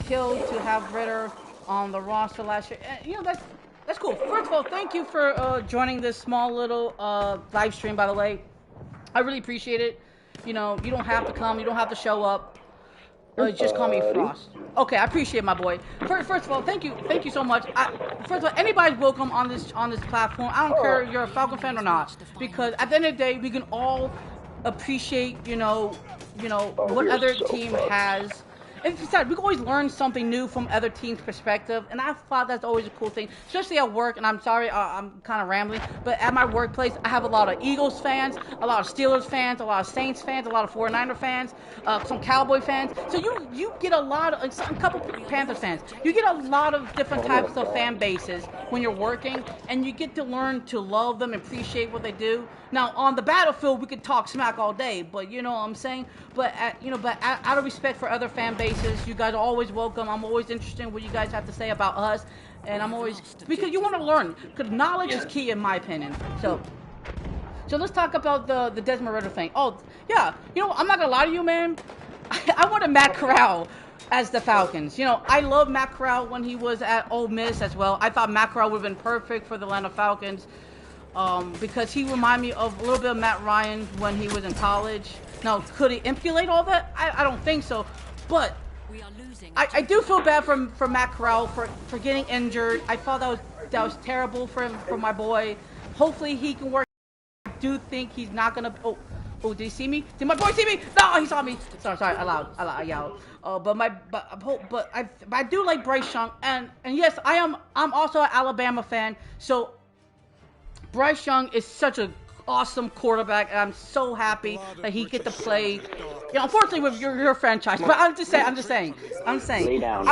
Speaker 1: killed to have Ritter on the roster last year. And, that's cool. First of all, thank you for joining this small little live stream. By the way, I really appreciate it. You don't have to come. You don't have to show up. Just call me Frost. Okay, I appreciate my boy. First of all, thank you so much. First of all, anybody's welcome on this platform. I don't care if you're a Falcon fan or not, because at the end of the day, we can all appreciate, what other team has. And besides, we can always learn something new from other teams' perspective, and I thought that's always a cool thing, especially at work. And I'm sorry, I'm kind of rambling, but at my workplace, I have a lot of Eagles fans, a lot of Steelers fans, a lot of Saints fans, a lot of 49er fans, some Cowboy fans. So you get a lot of, a couple Panther fans. You get a lot of different types of fan bases when you're working, and you get to learn to love them and appreciate what they do. Now, on the battlefield, we could talk smack all day, but you know what I'm saying? But out of respect for other fan bases, you guys are always welcome. I'm always interested in what you guys have to say about us, and I'm always, because you want to learn, because knowledge is key in my opinion. So let's talk about the Desmond Ritter thing. Oh, yeah, I'm not going to lie to you, man. I wanted Matt Corral as the Falcons. I love Matt Corral when he was at Ole Miss as well. I thought Matt Corral would have been perfect for the Atlanta Falcons. Because he reminded me of a little bit of Matt Ryan when he was in college. Now, could he emulate all that? I don't think so. But I do feel bad for Matt Corral for getting injured. I thought that was terrible for my boy. Hopefully he can work. I do think he's not gonna. Oh, did he see me? Did my boy see me? No, he saw me. Sorry, I yelled. But I do like Bryce Young, and yes, I'm also an Alabama fan. So Bryce Young is such a awesome quarterback, and I'm so happy that he get to play. Unfortunately with your franchise, but I'm saying,
Speaker 3: Lay down.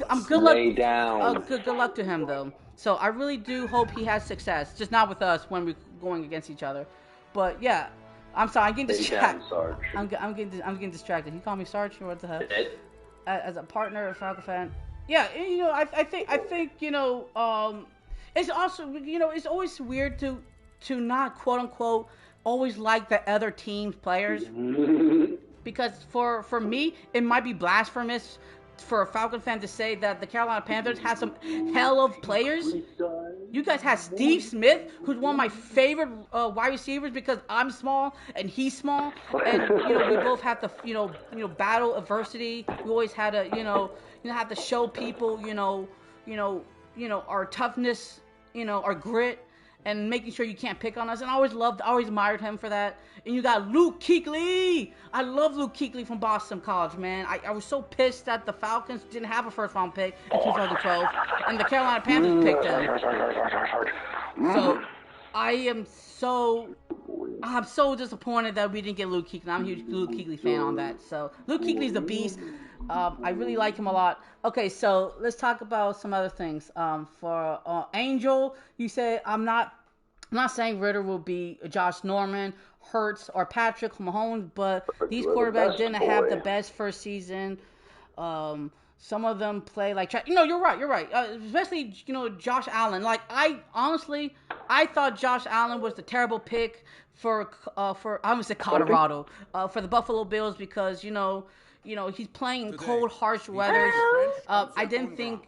Speaker 1: I'm good luck.
Speaker 3: Lay down.
Speaker 1: Good luck to him though. So I really do hope he has success, just not with us when we're going against each other. But yeah, I'm sorry, I'm getting
Speaker 3: Lay
Speaker 1: distracted.
Speaker 3: down, Sarge.
Speaker 1: I'm getting distracted. He called me Sarge, or what the hell?
Speaker 3: It?
Speaker 1: As a partner, a Falcon fan. Yeah, I think it's also it's always weird to not quote unquote always like the other team's players because for me it might be blasphemous for a Falcon fan to say that the Carolina Panthers have some hell of players. You guys have Steve Smith, who's one of my favorite wide receivers because I'm small and he's small, and we both have to battle adversity. We always had to have to show people our toughness, our grit, and making sure you can't pick on us. And I always admired him for that. And you got Luke Kuechly. I love Luke Kuechly from Boston College, man. I was so pissed that the Falcons didn't have a first-round pick in 2012, and the Carolina Panthers picked him. So I'm so disappointed that we didn't get Luke Kuechly. I'm a huge Luke Kuechly fan on that. So Luke Kuechly's a beast. I really like him a lot. Okay, so let's talk about some other things. For Angel, you say I'm not saying Ritter will be Josh Norman, Hurts, or Patrick Mahomes, but these quarterbacks didn't have the best first season. Some of them play like you're right. Especially Josh Allen. Like I thought Josh Allen was the terrible pick for I almost said Colorado for the Buffalo Bills because he's playing in cold, harsh weather. I didn't think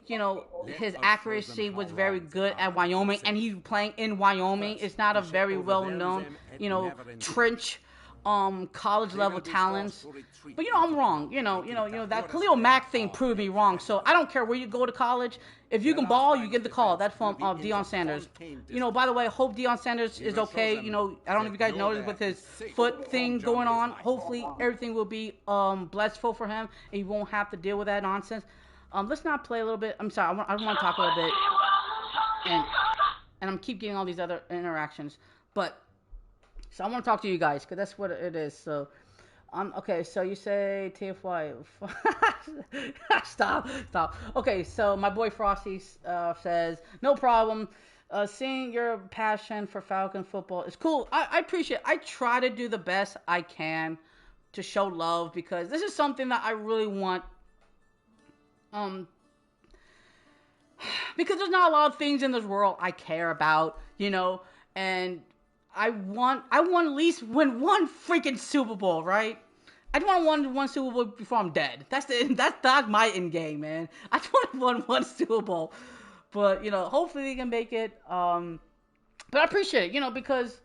Speaker 1: his accuracy was very good at Wyoming, and he's playing in Wyoming. It's not a very well known trench college level talents. But I'm wrong. That Khalil Mack thing proved me wrong. So I don't care where you go to college. If you can ball, you get the call. That's from Deion Sanders. By the way, hope Deion Sanders is okay. I don't know if you guys noticed with his foot thing going on. Hopefully everything will be blissful for him, and he won't have to deal with that nonsense. Let's not play a little bit. I'm sorry. I want to talk a little bit, and I'm keep getting all these other interactions, but. So I want to talk to you guys because that's what it is. So, okay. So you say TFY. Stop. Okay. So my boy Frosty says no problem. Seeing your passion for Falcon football is cool. I appreciate it. I try to do the best I can to show love because this is something that I really want. Because there's not a lot of things in this world I care about, and. I want at least win one freaking Super Bowl, right? I just want to win one Super Bowl before I'm dead. That's my end game, man. I just want to win one Super Bowl, but hopefully they can make it. But I appreciate it, because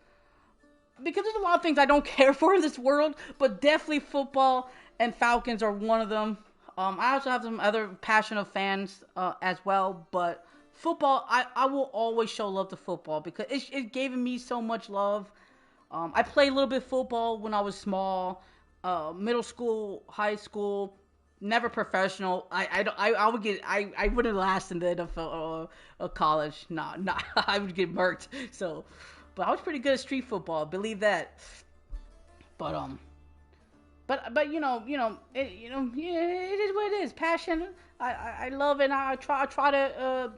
Speaker 1: there's a lot of things I don't care for in this world, but definitely football and Falcons are one of them. I also have some other passionate fans as well, but. Football, I will always show love to football because it gave me so much love. I played a little bit of football when I was small, middle school, high school, never professional. I wouldn't last in the NFL college. Nah, I would get murked. So, but I was pretty good at street football. Believe that. But it is what it is. Passion. I love it. And I try to.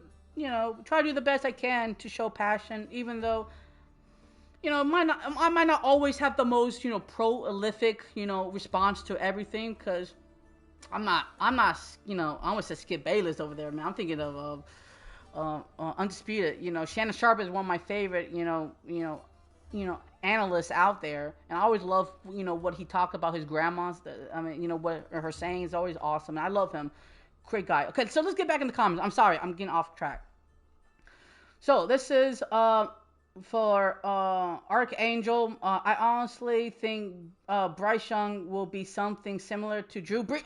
Speaker 1: Try to do the best I can to show passion, even though, I might not always have the most, prolific, response to everything, because I'm not, I almost said Skip Bayless over there, man. I'm thinking of Undisputed. Shannon Sharp is one of my favorite, analysts out there, and I always love, what he talked about his grandma's. What her saying is always awesome, and I love him. Great guy. Okay, so let's get back in the comments. I'm sorry, I'm getting off track. So this is for Archangel. I honestly think Bryce Young will be something similar to Drew Brees.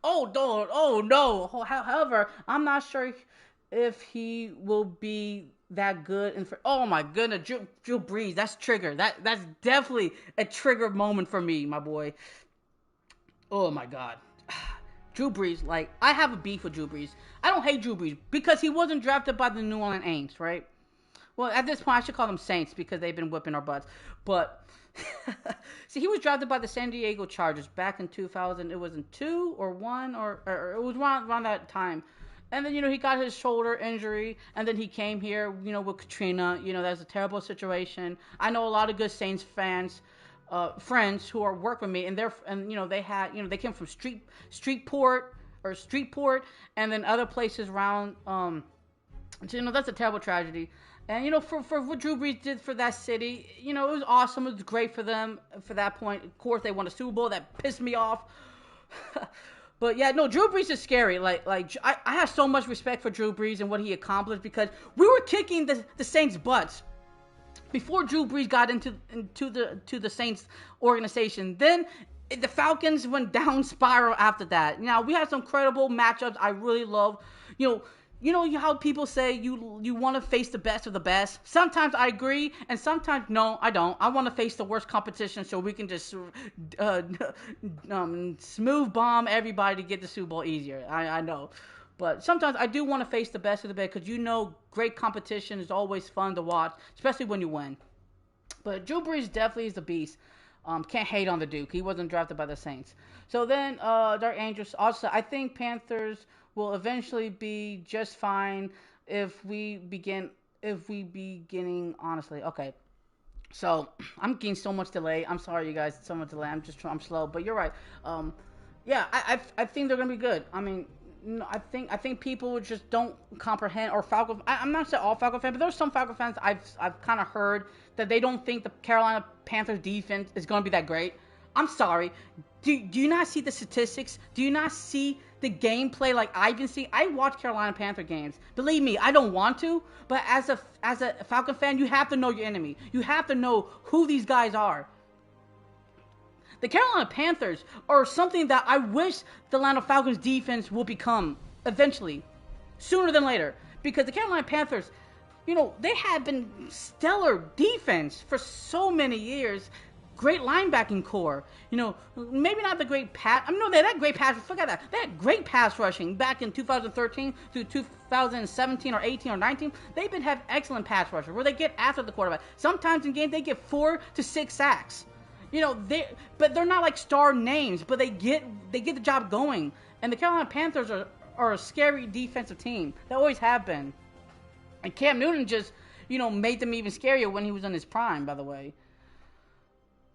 Speaker 1: No. However, I'm not sure if he will be that good. Oh my goodness, Drew Brees. That's trigger. That's definitely a trigger moment for me, my boy. Oh my God. Drew Brees, I have a beef with Drew Brees. I don't hate Drew Brees because he wasn't drafted by the New Orleans Saints, right? Well, at this point, I should call them Saints because they've been whipping our butts. But see, he was drafted by the San Diego Chargers back in 2000. It was in 2 or 1 or it was around that time. And then, he got his shoulder injury, and then he came here, with Katrina. That was a terrible situation. I know a lot of good Saints fans, friends who are work with me, and they had, they came from Streetport, and then other places around. So, that's a terrible tragedy. And, for what Drew Brees did for that city, it was awesome. It was great for them for that point. Of course, they won a Super Bowl. That pissed me off. But yeah, no, Drew Brees is scary. I have so much respect for Drew Brees and what he accomplished because we were kicking the Saints' butts before Drew Brees got into the Saints organization. Then the Falcons went down spiral after that. Now we had some credible matchups. I really love. How people say you want to face the best of the best. Sometimes I agree, and sometimes no, I don't. I want to face the worst competition so we can just smooth bomb everybody to get the Super Bowl easier. I know, but sometimes I do want to face the best of the best because great competition is always fun to watch, especially when you win. But Drew Brees definitely is a beast. Can't hate on the Duke. He wasn't drafted by the Saints. So then, Dark Angels. Also, I think Panthers will eventually be just fine if we beginning honestly. Okay. So I'm getting so much delay. I'm sorry, you guys. So much delay. I'm slow, but you're right. Yeah, I think they're gonna be good. I mean, no, I think people just don't comprehend or Falcon. I'm not saying all Falcon fans, but there's some Falcon fans I've kind of heard that they don't think the Carolina Panthers defense is gonna be that great. I'm sorry. Do you not see the statistics? Do you not see the gameplay like I've been seeing? I watch Carolina Panther games. Believe me, I don't want to, but as a Falcon fan, you have to know your enemy. You have to know who these guys are. The Carolina Panthers are something that I wish the Atlanta Falcons defense will become eventually, sooner than later. Because the Carolina Panthers, they have been stellar defense for so many years. Great linebacking core. Maybe not the great pass. No, they had great pass. Forget that. They had great pass rushing back in 2013 through 2017 or 18 or 19. They've been have excellent pass rushers where they get after the quarterback. Sometimes in games they get 4 to 6 sacks. But they're not like star names, but they get the job going. And the Carolina Panthers are a scary defensive team. They always have been. And Cam Newton just made them even scarier when he was in his prime. By the way.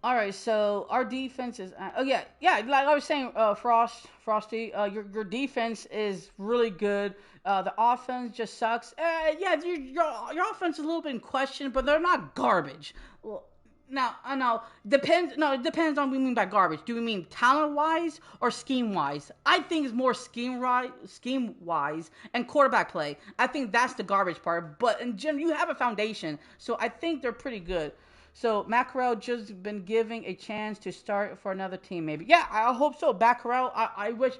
Speaker 1: All right, so our defense is. Like I was saying, Frosty, your defense is really good. The offense just sucks. Your offense is a little bit in question, but they're not garbage. Well, now I know depends. No, it depends on what we mean by garbage. Do we mean talent wise or scheme wise? I think it's more scheme wise and quarterback play. I think that's the garbage part. But in general, you have a foundation, so I think they're pretty good. So Mackerel just been giving a chance to start for another team, maybe. Yeah, I hope so. Mackerel, I wish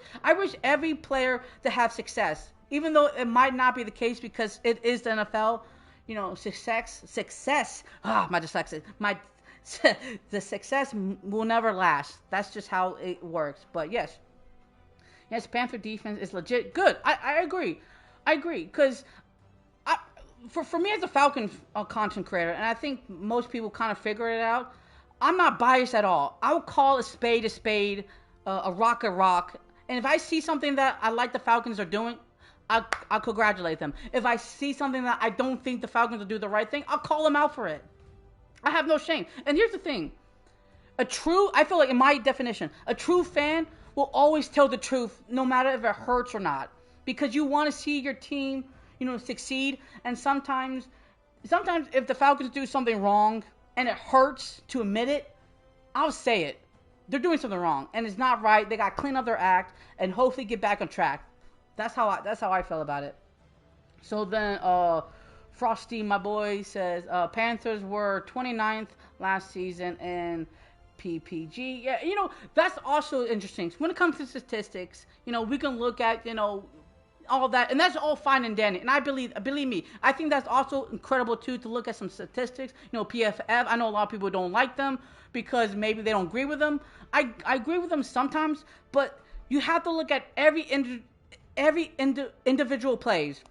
Speaker 1: every player to have success, even though it might not be the case because it is the NFL. Success. My dyslexia. The success will never last. That's just how it works. But yes, Panther defense is legit good. I agree. Because for me as a Falcon content creator, and I think most people kind of figure it out, I'm not biased at all. I would call a spade, a rock a rock. And if I see something that I like the Falcons are doing, I'll congratulate them. If I see something that I don't think the Falcons will do the right thing, I'll call them out for it. I have no shame. And here's the thing. I feel like in my definition, a true fan will always tell the truth no matter if it hurts or not. Because you want to see your team succeed. And sometimes if the Falcons do something wrong and it hurts to admit it, I'll say it. They're doing something wrong and it's not right. They got to clean up their act and hopefully get back on track. That's how I feel about it. So then Frosty, my boy, says Panthers were 29th last season in PPG. Yeah, that's also interesting. When it comes to statistics, we can look at, all that, and that's all fine and dandy. And I believe me, I think that's also incredible too to look at some statistics. PFF. I know a lot of people don't like them because maybe they don't agree with them. I agree with them sometimes, but you have to look at every individual plays.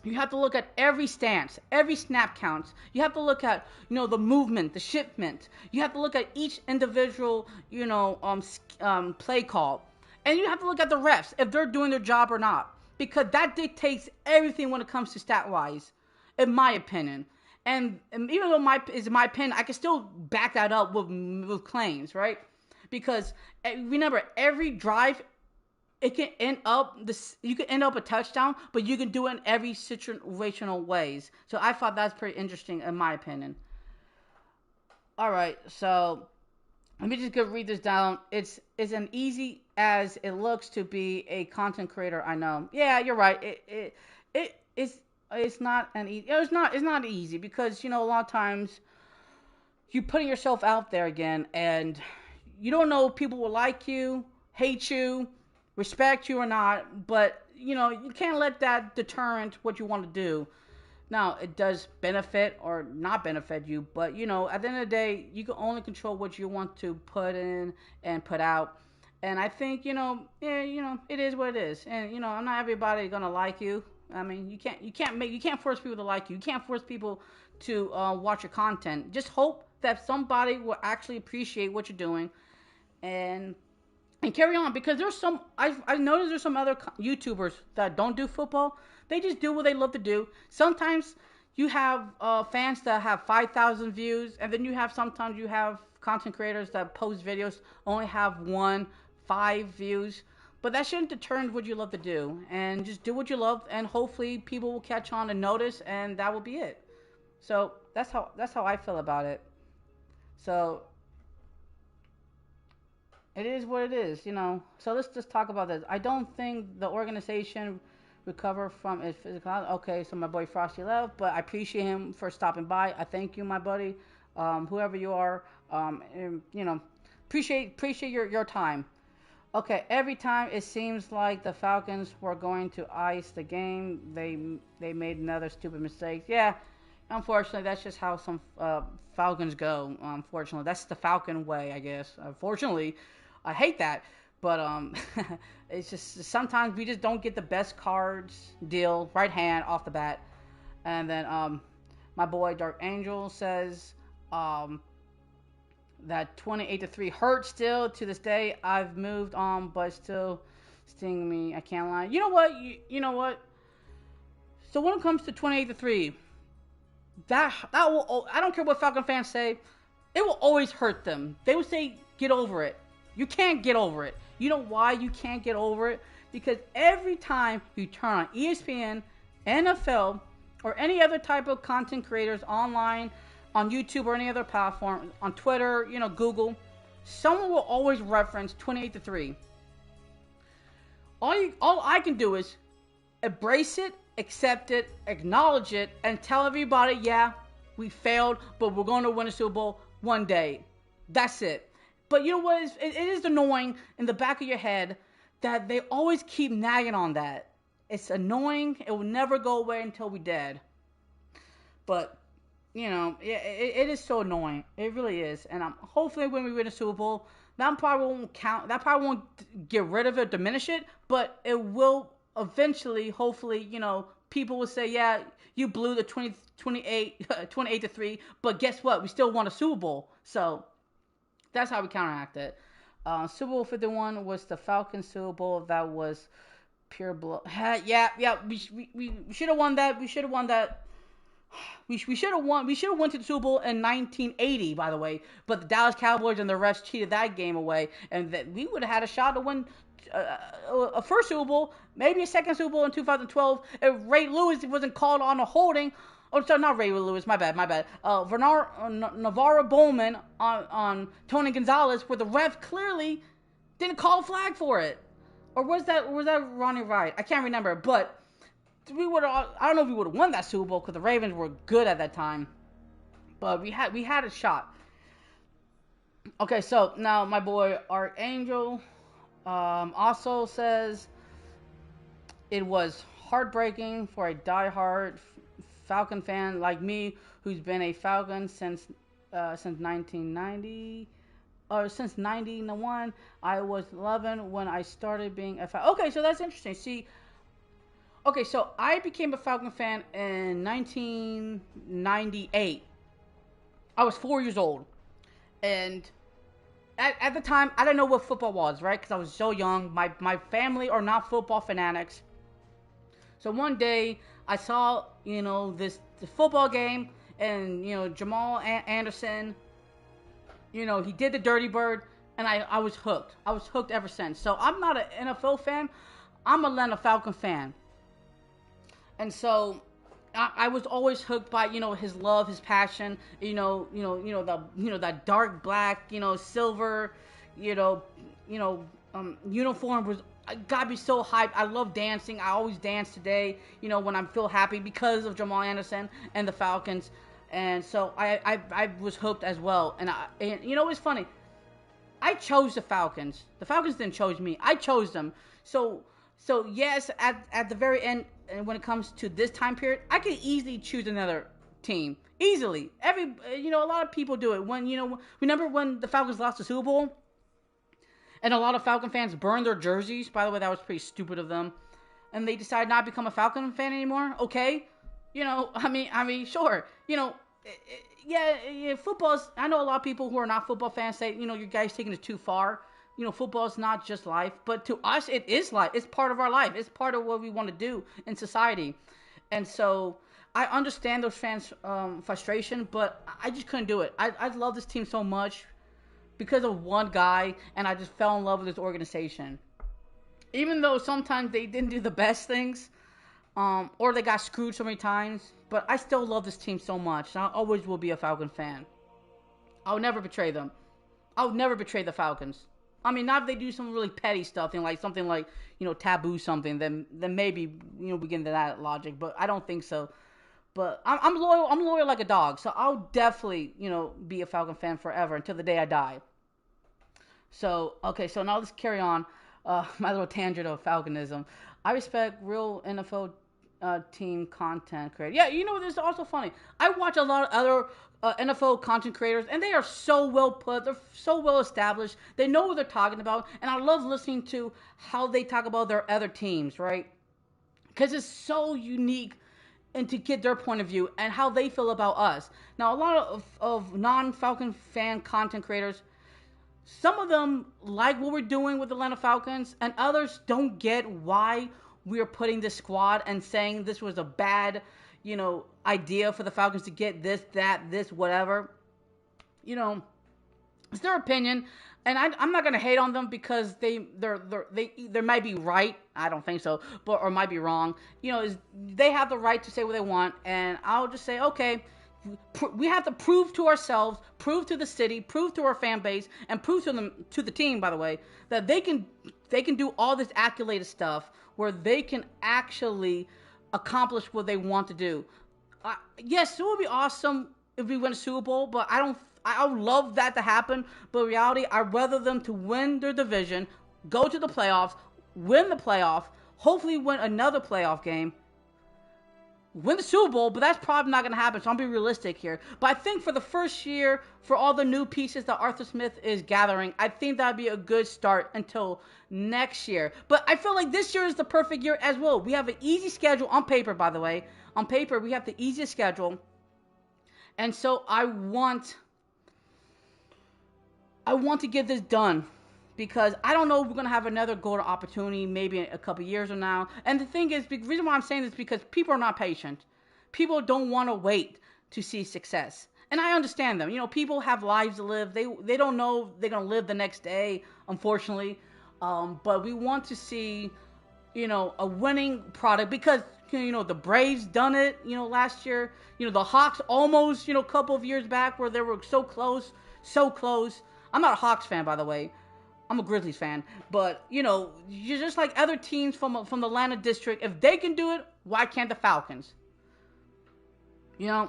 Speaker 1: You have to look at every stance, every snap counts. You have to look at, the movement, the shipment. You have to look at each individual, play call. And you have to look at the refs, if they're doing their job or not. Because that dictates everything when it comes to stat wise, in my opinion. And even though is my opinion, I can still back that up with claims, right? Because remember, every drive, it can end up this. You can end up a touchdown, but you can do it in every situational ways. So I thought that's pretty interesting, in my opinion. All right, so let me just go read this down. It's an easy as it looks to be a content creator. I know. Yeah, you're right. It's not an easy. It's not easy because a lot of times you putting yourself out there again, and you don't know if people will like you, hate you, respect you or not. But you can't let that deterrent what you want to do. Now, it does benefit or not benefit you, but at the end of the day, you can only control what you want to put in and put out. And I think, yeah, it is what it is. And I'm not everybody gonna like you. I mean, you can't force people to like you. You can't force people to watch your content. Just hope that somebody will actually appreciate what you're doing and carry on, because there's some I've noticed there's some other YouTubers that don't do football. They just do what they love to do. Sometimes you have fans that have 5,000 views, and then sometimes you have content creators that post videos only have 1, 5 views. But that shouldn't deter what you love to do, and just do what you love, and hopefully people will catch on and notice, and that will be it. So that's how I feel about it. So it is what it is. So let's just talk about this. I don't think the organization recover from its physical. Okay, so my boy Frosty left, but I appreciate him for stopping by. I thank you, my buddy, whoever you are. And, appreciate your time. Okay, every time it seems like the Falcons were going to ice the game, they made another stupid mistake. Yeah, unfortunately, that's just how some Falcons go. Unfortunately, that's the Falcon way, I guess. Unfortunately, I hate that, but it's just sometimes we just don't get the best cards deal right hand off the bat. And then my boy Dark Angel says that 28-3 hurts still to this day. I've moved on, but still sting me. I can't lie. You know what? You know what? So when it comes to 28-3, that will, I don't care what Falcon fans say, it will always hurt them. They will say get over it. You can't get over it. You know why you can't get over it? Because every time you turn on ESPN, NFL, or any other type of content creators online, on YouTube or any other platform, on Twitter, Google, someone will always reference 28-3. All I can do is embrace it, accept it, acknowledge it, and tell everybody, yeah, we failed, but we're going to win a Super Bowl one day. That's it. But you know what? It is annoying in the back of your head that they always keep nagging on that. It's annoying. It will never go away until we're dead. But, it is so annoying. It really is. And hopefully when we win a Super Bowl, that probably won't count. That probably won't get rid of it, diminish it. But it will eventually, hopefully, people will say, yeah, you blew the 28-3. But guess what? We still won a Super Bowl. So that's how we counteract it. Super Bowl 51 was the Falcons Super Bowl. That was pure blood. Yeah. We should have won that. We should have won that. We should have won. We should have went to the Super Bowl in 1980, by the way. But the Dallas Cowboys and the refs cheated that game away, and that we would have had a shot to win a first Super Bowl, maybe a second Super Bowl in 2012 if Ray Lewis wasn't called on a holding. Oh, sorry, not Ray Lewis. My bad. Navarro Bowman on Tony Gonzalez, where the ref clearly didn't call a flag for it, or was that Ronnie Wright? I can't remember, but we would. I don't know if we would have won that Super Bowl because the Ravens were good at that time, but we had a shot. Okay, so now my boy Archangel also says it was heartbreaking for a diehard Falcon fan like me, who's been a Falcon since 1990 or since 91. I was 11 when I started being a Falcon. Okay, so that's interesting. See, Okay, so I became a Falcon fan in 1998. I was 4 years old, and at the time I didn't know what football was, right? Because I was so young. My family are not football fanatics. So one day I saw this football game, and Jamal Anderson, he did the Dirty Bird, and I was hooked. I was hooked ever since. So I'm not an NFL fan. I'm a Atlanta Falcon fan. And so I was always hooked by his love, his passion, that dark black, silver, you know, uniform was. I gotta be so hyped. I love dancing. I always dance today, when I feel happy because of Jamal Anderson and the Falcons. And so I was hooked as well. And it's funny. I chose the Falcons. The Falcons didn't choose me. I chose them. So yes, at the very end, and when it comes to this time period, I could easily choose another team. Easily. A lot of people do it. Remember when the Falcons lost the Super Bowl? And a lot of Falcon fans burned their jerseys. By the way, that was pretty stupid of them. And they decided not to become a Falcon fan anymore. Okay. Sure. Yeah, football's. I know a lot of people who are not football fans say, you guys taking it too far. Football's not just life, but to us, it is life. It's part of our life. It's part of what we want to do in society. And so I understand those fans' frustration, but I just couldn't do it. I love this team so much because of one guy, and I just fell in love with this organization. Even though sometimes they didn't do the best things, or they got screwed so many times, but I still love this team so much. And I always will be a Falcon fan. I'll never betray them. I'll never betray the Falcons. Not if they do some really petty stuff, something like taboo something, then maybe we get into that logic. But I don't think so. But I'm loyal. I'm loyal like a dog. So I'll definitely be a Falcon fan forever until the day I die. So okay, so now let's carry on. My little tangent of Falconism. I respect real NFL team content creator. Yeah, this is also funny. I watch a lot of other NFL content creators, and they are so well put. They're so well established. They know what they're talking about, and I love listening to how they talk about their other teams, right? Because it's so unique, and to get their point of view and how they feel about us. Now, a lot of non-Falcon fan content creators, some of them like what we're doing with the Atlanta Falcons, and others don't get why we are putting this squad and saying this was a bad, idea for the Falcons to get this, that, this, whatever. It's their opinion, and I'm not gonna hate on them because they might be right. I don't think so, but or might be wrong. They have the right to say what they want, and I'll just say okay. We have to prove to ourselves, prove to the city, prove to our fan base, and prove to the team, by the way, that they can do all this accolade stuff where they can actually accomplish what they want to do. Yes, it would be awesome if we win a Super Bowl, but I don't. I would love that to happen, but in reality, I'd rather them to win their division, go to the playoffs, win the playoff, hopefully win another playoff game, win the Super Bowl, but that's probably not going to happen, so I'll be realistic here. But I think for the first year, for all the new pieces that Arthur Smith is gathering, I think that would be a good start until next year. But I feel like this year is the perfect year as well. We have an easy schedule on paper, by the way. On paper, we have the easiest schedule. And so I want to get this done because I don't know if we're going to have another golden opportunity maybe a couple years from now. And the thing is, the reason why I'm saying this is because people are not patient. People don't want to wait to see success. And I understand them. People have lives to live. They don't know they're going to live the next day, unfortunately. But we want to see, a winning product because, the Braves done it, last year. The Hawks almost, a couple of years back where they were so close, so close. I'm not a Hawks fan, by the way. I'm a Grizzlies fan. But, you're just like other teams from the Atlanta district. If they can do it, why can't the Falcons? The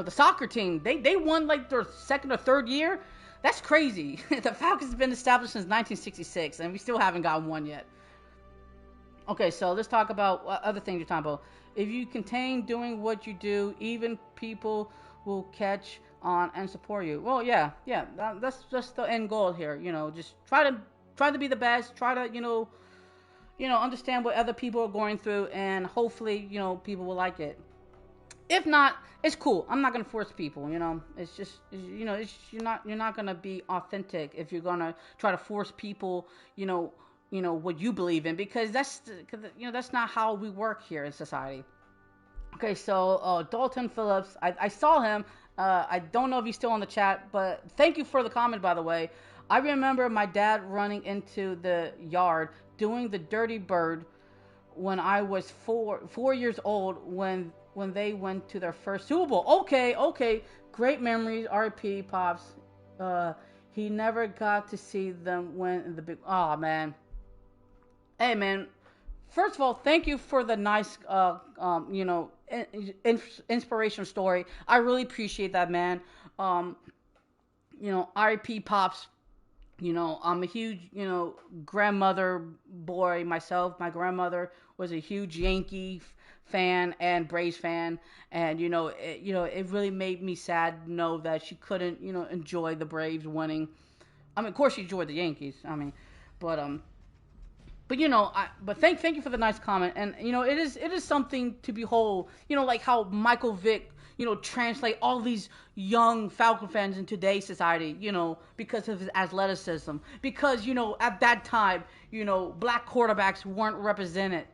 Speaker 1: soccer team, they won like their second or third year. That's crazy. The Falcons have been established since 1966, and we still haven't gotten one yet. Okay, so let's talk about other things you're talking about. If you continue doing what you do, even people will catch on and support you. Well, yeah, that's just the end goal here. Just try to be the best. Try to, understand what other people are going through, and hopefully, people will like it. If not, it's cool. I'm not gonna force people. It's just you're not gonna be authentic if you're gonna try to force people. What you believe in, because that's not how we work here in society. Okay, so Dalton Phillips, I saw him. I don't know if he's still on the chat, but thank you for the comment, by the way. I remember my dad running into the yard doing the Dirty Bird when I was 4 years old when they went to their first Super Bowl. Okay, okay, great memories. R.I.P. Pops. Uh, he never got to see them win in the big. Oh man, hey man. First of all, thank you for the nice, inspirational story. I really appreciate that, man. Um, R.I.P. Pops. I'm a huge, grandmother boy myself. My grandmother was a huge Yankee fan and Braves fan, and it really made me sad to know that she couldn't, enjoy the Braves winning. I mean, of course, she enjoyed the Yankees. I mean, but thank you for the nice comment, and it is something to behold. Like how Michael Vick, translate all these young Falcon fans in today's society. Because of his athleticism. Because at that time, black quarterbacks weren't represented.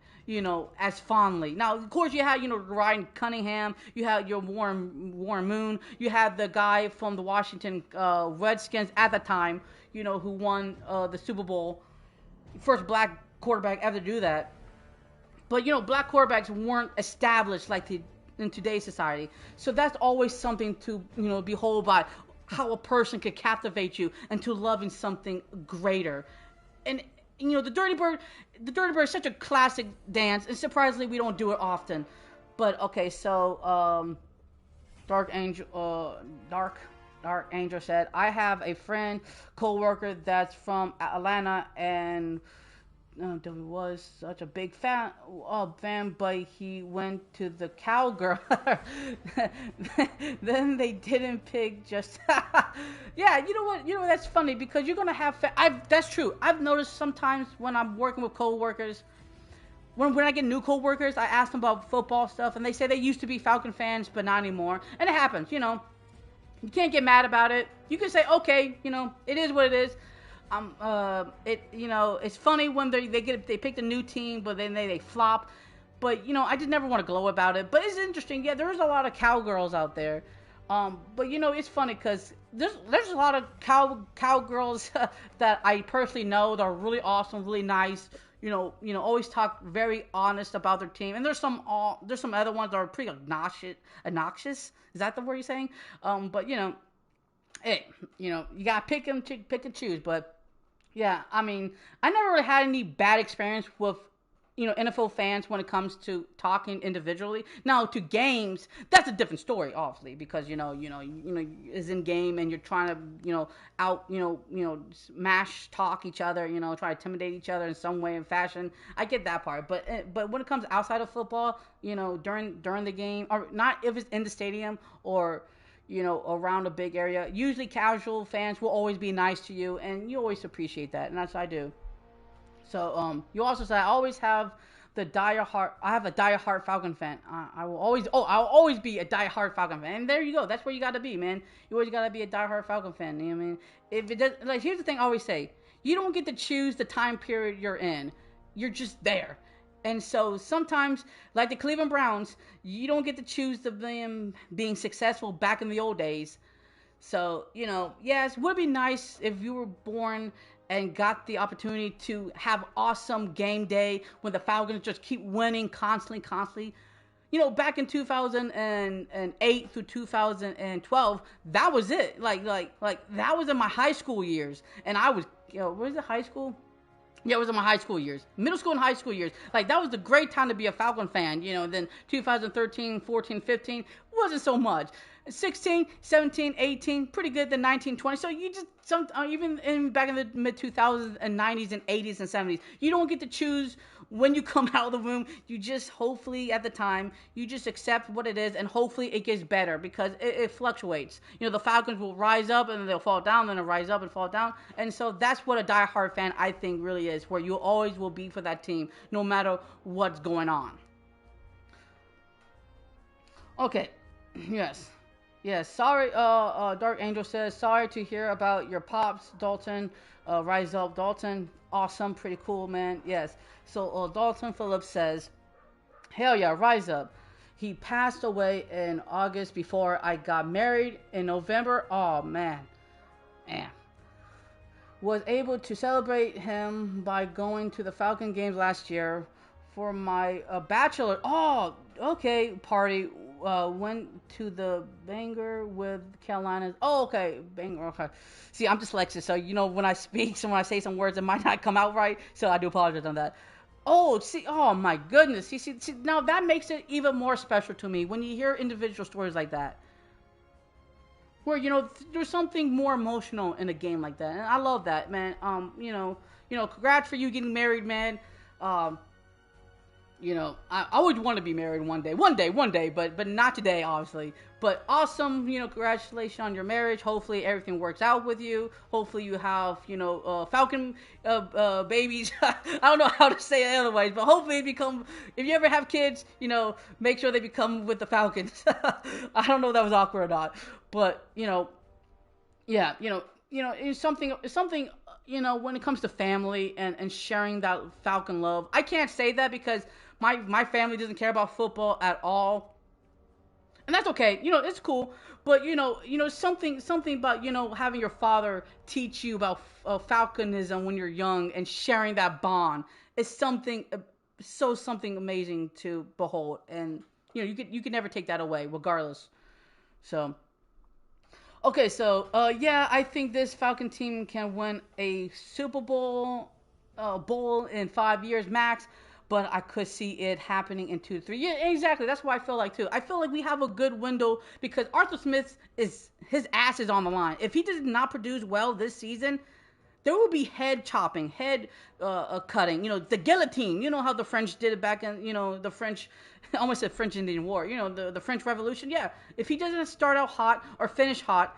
Speaker 1: As fondly. Now, of course, you had, Ryan Cunningham, you had your Warren Moon, you had the guy from the Washington Redskins at the time, who won the Super Bowl, first black quarterback ever to do that. But black quarterbacks weren't established like in today's society. So that's always something to behold by how a person could captivate you into loving something greater. And the Dirty Bird is such a classic dance, and surprisingly we don't do it often. But okay, so Dark Angel, Dark Angel said, I have a friend, co-worker that's from Atlanta, and he was such a big fan, but he went to the cowgirl. Then they didn't pick just. Yeah, you know what? That's funny because you're gonna have. That's true. I've noticed sometimes when I'm working with coworkers, when I get new coworkers, I ask them about football stuff, and they say they used to be Falcon fans, but not anymore. And it happens. You can't get mad about it. You can say, okay, it is what it is. It's funny when they pick a new team, but then they flop. But I just never want to glow about it. But it's interesting. Yeah, there's a lot of cowgirls out there. But it's funny because there's a lot of cowgirls that I personally know that are really awesome, really nice. Always talk very honest about their team. And there's some other ones that are pretty obnoxious. Is that the word you're saying? But hey, you gotta pick and choose. But yeah, I mean, I never really had any bad experience with NFL fans when it comes to talking individually. Now to games, that's a different story, obviously, because is in game and you're trying to smash talk each other, try to intimidate each other in some way and fashion. I get that part, but when it comes outside of football, during the game, or not if it's in the stadium or around a big area. Usually casual fans will always be nice to you, and you always appreciate that, and that's what I do. So, you also said I always have I have a die-hard Falcon fan. I'll always be a die-hard Falcon fan. And there you go. That's where you got to be, man. You always got to be a die-hard Falcon fan. You know what I mean? If it does, like, here's the thing I always say. You don't get to choose the time period you're in. You're just there. And so sometimes, like the Cleveland Browns, you don't get to choose them being successful back in the old days. So, yes, would be nice if you were born and got the opportunity to have awesome game day when the Falcons just keep winning constantly. Back in 2008 through 2012, that was it. Like that was in my high school years, and I was, was it high school? Yeah, it was in my high school years. Middle school and high school years. Like, that was the great time to be a Falcon fan. Then 2013, 14, 15 wasn't so much. 16, 17, 18, pretty good. The 19, 20. So you just even in back in the mid 2000s and 90s and 80s and 70s, you don't get to choose when you come out of the womb. You just hopefully at the time you just accept what it is, and hopefully it gets better because it fluctuates. The Falcons will rise up and then they'll fall down, then they'll rise up and fall down, and so that's what a diehard fan I think really is, where you always will be for that team no matter what's going on. Okay, yes. Yes, sorry, Dark Angel says, sorry to hear about your pops, Dalton. Rise up, Dalton. Awesome, pretty cool, man. Yes. So, Dalton Phillips says, hell yeah, rise up. He passed away in August before I got married in November. Oh, man. Man. Was able to celebrate him by going to the Falcon games last year for my bachelor. Oh, okay, party. Went to the Banger with Carolina's. Oh, okay, Banger. Okay. See, I'm dyslexic, so when I speak, so when I say some words, it might not come out right. So I do apologize on that. Oh, see, oh my goodness. See, now that makes it even more special to me when you hear individual stories like that, where there's something more emotional in a game like that, and I love that, man. Congrats for you getting married, man. Um, I would want to be married one day, but not today, obviously. But awesome, congratulations on your marriage. Hopefully everything works out with you. Hopefully you have, Falcon babies. I don't know how to say it otherwise, but hopefully if you ever have kids, make sure they become with the Falcons. I don't know if that was awkward or not, but yeah, it's something, when it comes to family and sharing that Falcon love. I can't say that because my family doesn't care about football at all, and that's okay. It's cool, but something about having your father teach you about Falconism when you're young and sharing that bond is something something amazing to behold, and you can never take that away, regardless. So. Okay, so yeah, I think this Falcon team can win a Super bowl in 5 years max, but I could see it happening in 2 to 3 years. Exactly, that's what I feel like too. I feel like we have a good window because Arthur Smith is his ass is on the line. If he does not produce well this season, there will be head chopping, head cutting. The guillotine. You know how the French did it back in the French. I almost said French Indian War. The French Revolution. Yeah, if he doesn't start out hot or finish hot,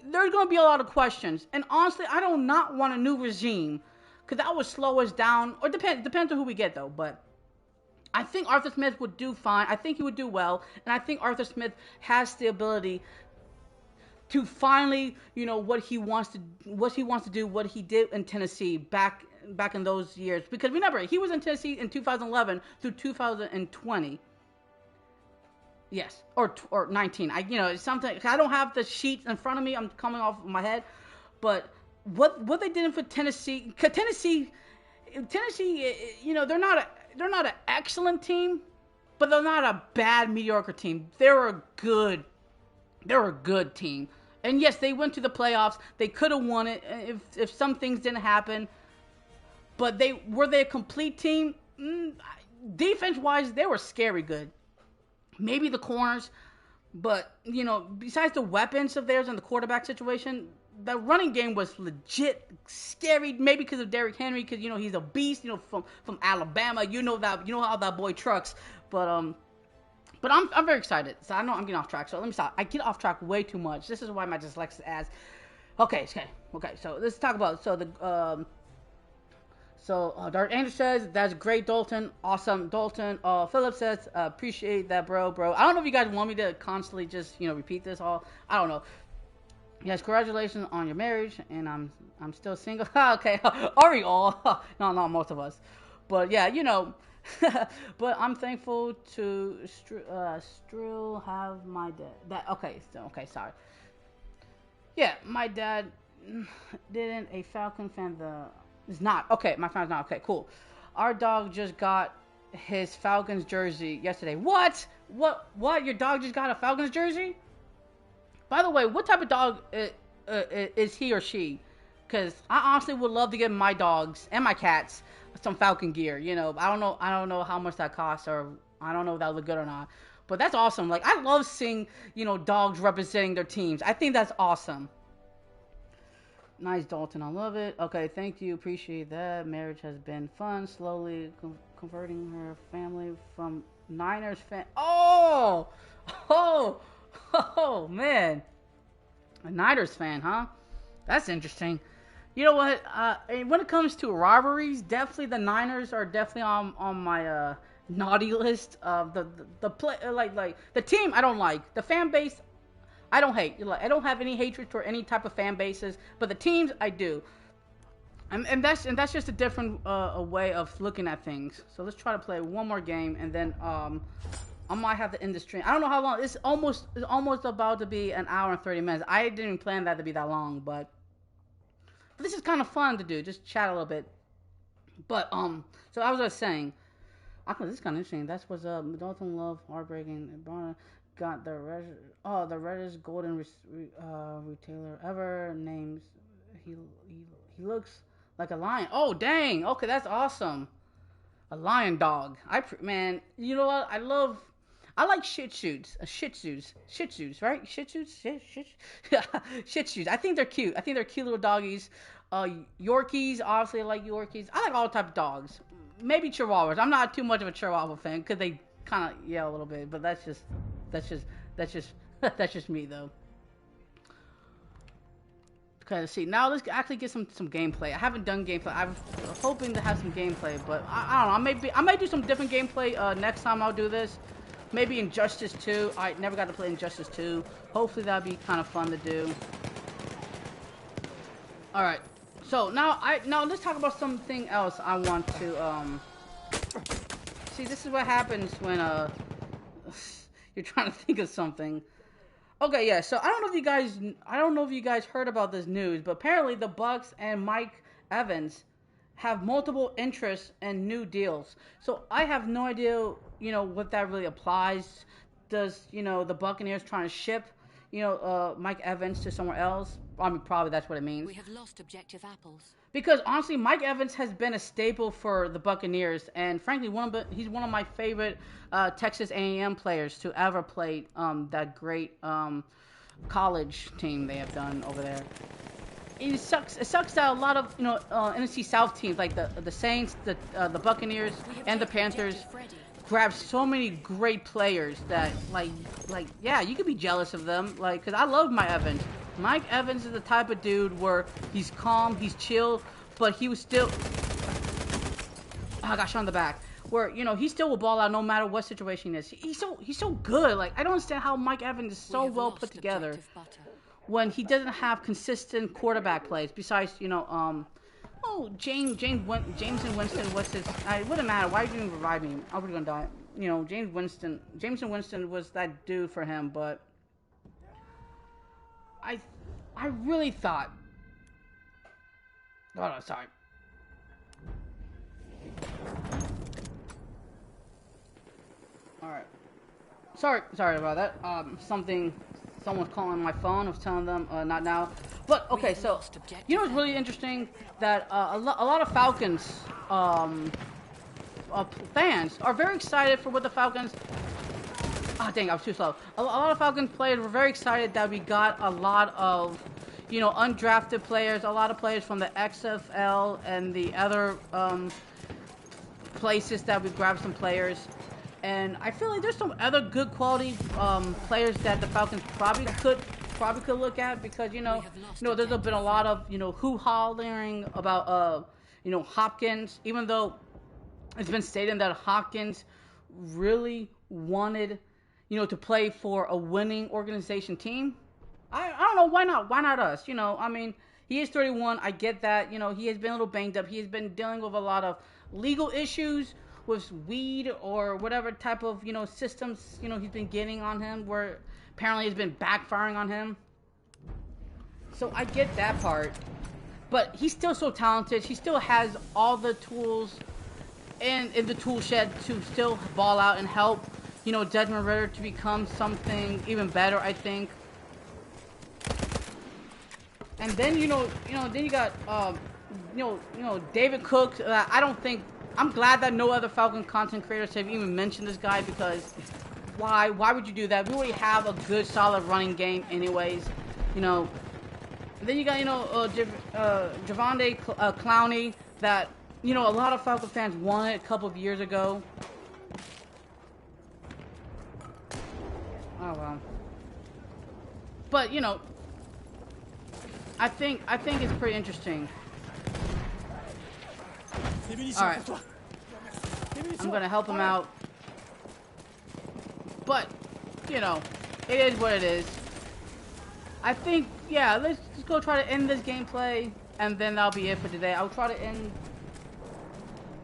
Speaker 1: there's going to be a lot of questions. And honestly, I do not want a new regime because that would slow us down. Or depends on who we get though. But I think Arthur Smith would do fine. I think he would do well, and I think Arthur Smith has the ability to finally, what he wants to do, what he did in Tennessee back in those years. Because remember, he was in Tennessee in 2011 through 2020. Yes, or 19. Something. I don't have the sheets in front of me. I'm coming off my head, but what they did for Tennessee, cause Tennessee, they're not an excellent team, but they're not a bad mediocre team. They're a good team. And yes, they went to the playoffs. They could have won it if some things didn't happen. But they a complete team? Defense wise, they were scary good. Maybe the corners, but besides the weapons of theirs and the quarterback situation, the running game was legit scary. Maybe because of Derrick Henry, because he's a beast. From Alabama, how that boy trucks. But I'm very excited. So I know I'm getting off track. So let me stop. I get off track way too much. This is why my dyslexia adds. Okay. So let's talk about Dark Angel says that's great, Dalton. Awesome, Dalton. Philip says appreciate that, bro. I don't know if you guys want me to constantly just repeat this all. I don't know. Yes, congratulations on your marriage, and I'm still single. Okay, are we all? No, not most of us, but yeah, but I'm thankful to still have my dad. Okay, sorry. Yeah, my dad didn't a Falcon fan. Is not okay. My fan's not okay. Cool. Our dog just got his Falcons jersey yesterday. What? What? Your dog just got a Falcons jersey? By the way, what type of dog is he or she? Because I honestly would love to get my dogs and my cats some Falcon gear. I don't know how much that costs, or I don't know if that would look good or not. But that's awesome. Like, I love seeing, dogs representing their teams. I think that's awesome. Nice, Dalton. I love it. Okay, thank you. Appreciate that. Marriage has been fun. Slowly converting her family from Niners fan. Oh! Oh! Oh, man. A Niners fan, huh? That's interesting. You know what? When it comes to rivalries, definitely the Niners are definitely on my naughty list. The play like the team I don't like. The fan base I don't hate. Like, I don't have any hatred for any type of fan bases, but the teams I do. And that's just a different a way of looking at things. So let's try to play one more game, and then I might have to end the stream. I don't know how long. It's almost about to be an hour and 30 minutes. I didn't even plan that to be that long, but this is kind of fun to do. Just chat a little bit. But so I was just saying. I thought this is kind of interesting. That's what's up. Dalton Love, heartbreaking. Got the reddest golden retailer ever. Names he looks like a lion. Oh dang! Okay, that's awesome. A lion dog. Man, you know what? I like Shih Tzus. Shih Tzus, right? Shih Tzus, Shih Tzus. I think they're cute. I think they're cute little doggies. Yorkies, obviously I like Yorkies. I like all type of dogs. Maybe Chihuahuas. I'm not too much of a Chihuahua fan because they kind of yell a little bit, but that's just that's just me though. Okay, let's see. Now let's actually get some gameplay. I haven't done gameplay. I'm hoping to have some gameplay, but I don't know. I might do some different gameplay next time I'll do this. Maybe Injustice 2. I never got to play Injustice 2. Hopefully that'll be kind of fun to do. All right. So now let's talk about something else. I want to see. This is what happens when you're trying to think of something. Okay, yeah. So I don't know if you guys heard about this news, but apparently the Bucks and Mike Evans have multiple interests and new deals. So I have no idea, what that really applies. Does, the Buccaneers trying to ship, Mike Evans to somewhere else? I mean, probably that's what it means.
Speaker 2: We have lost objective apples.
Speaker 1: Because honestly, Mike Evans has been a staple for the Buccaneers, and frankly, he's one of my favorite Texas A&M players to ever play that great college team they have done over there. It sucks that a lot of NFC South teams like the Saints, the Buccaneers, and the Panthers grab so many great players that yeah, you could be jealous of them. Like, because I love Mike Evans. Mike Evans is the type of dude where he's calm, he's chill, but he was still. Oh, I got shot in the back. Where he still will ball out no matter what situation it is. He's so good. Like, I don't understand how Mike Evans is so well put together when he doesn't have consistent quarterback plays. Besides, Jameson Winston. What's his? It wouldn't matter. Why did you even revive me? I was gonna die. Jameson Winston was that dude for him, but I really thought. Oh no, sorry. All right. Sorry about that. Someone's calling my phone. I was telling them not now. But okay, so what's really interesting that a lot of Falcons fans are very excited for what the Falcons. Oh dang, I was too slow. A lot of Falcons players were very excited that we got a lot of undrafted players, a lot of players from the XFL and the other places that we grabbed some players. And I feel like there's some other good quality players that the Falcons probably could look at because there's been a lot of hoo-hollering about Hopkins, even though it's been stated that Hopkins really wanted to play for a winning organization team. I don't know, why not us? I mean, he is 31. I get that. He has been a little banged up. He has been dealing with a lot of legal issues with weed or whatever type of systems he's been getting on him, where apparently it's been backfiring on him. So I get that part, but he's still so talented. He still has all the tools in the tool shed to still ball out and help Desmond Ridder to become something even better, I think. And then then you got David Cook. I'm glad that no other Falcon content creators have even mentioned this guy because Why would you do that? We already have a good, solid running game, anyways. You know. Then you got Javonde Clowney that a lot of Falcons fans wanted a couple of years ago. Oh well. But I think it's pretty interesting. All right. I'm gonna help him out. But it is what it is. I think, yeah, let's just go try to end this gameplay, and then that'll be it for today. I'll try to end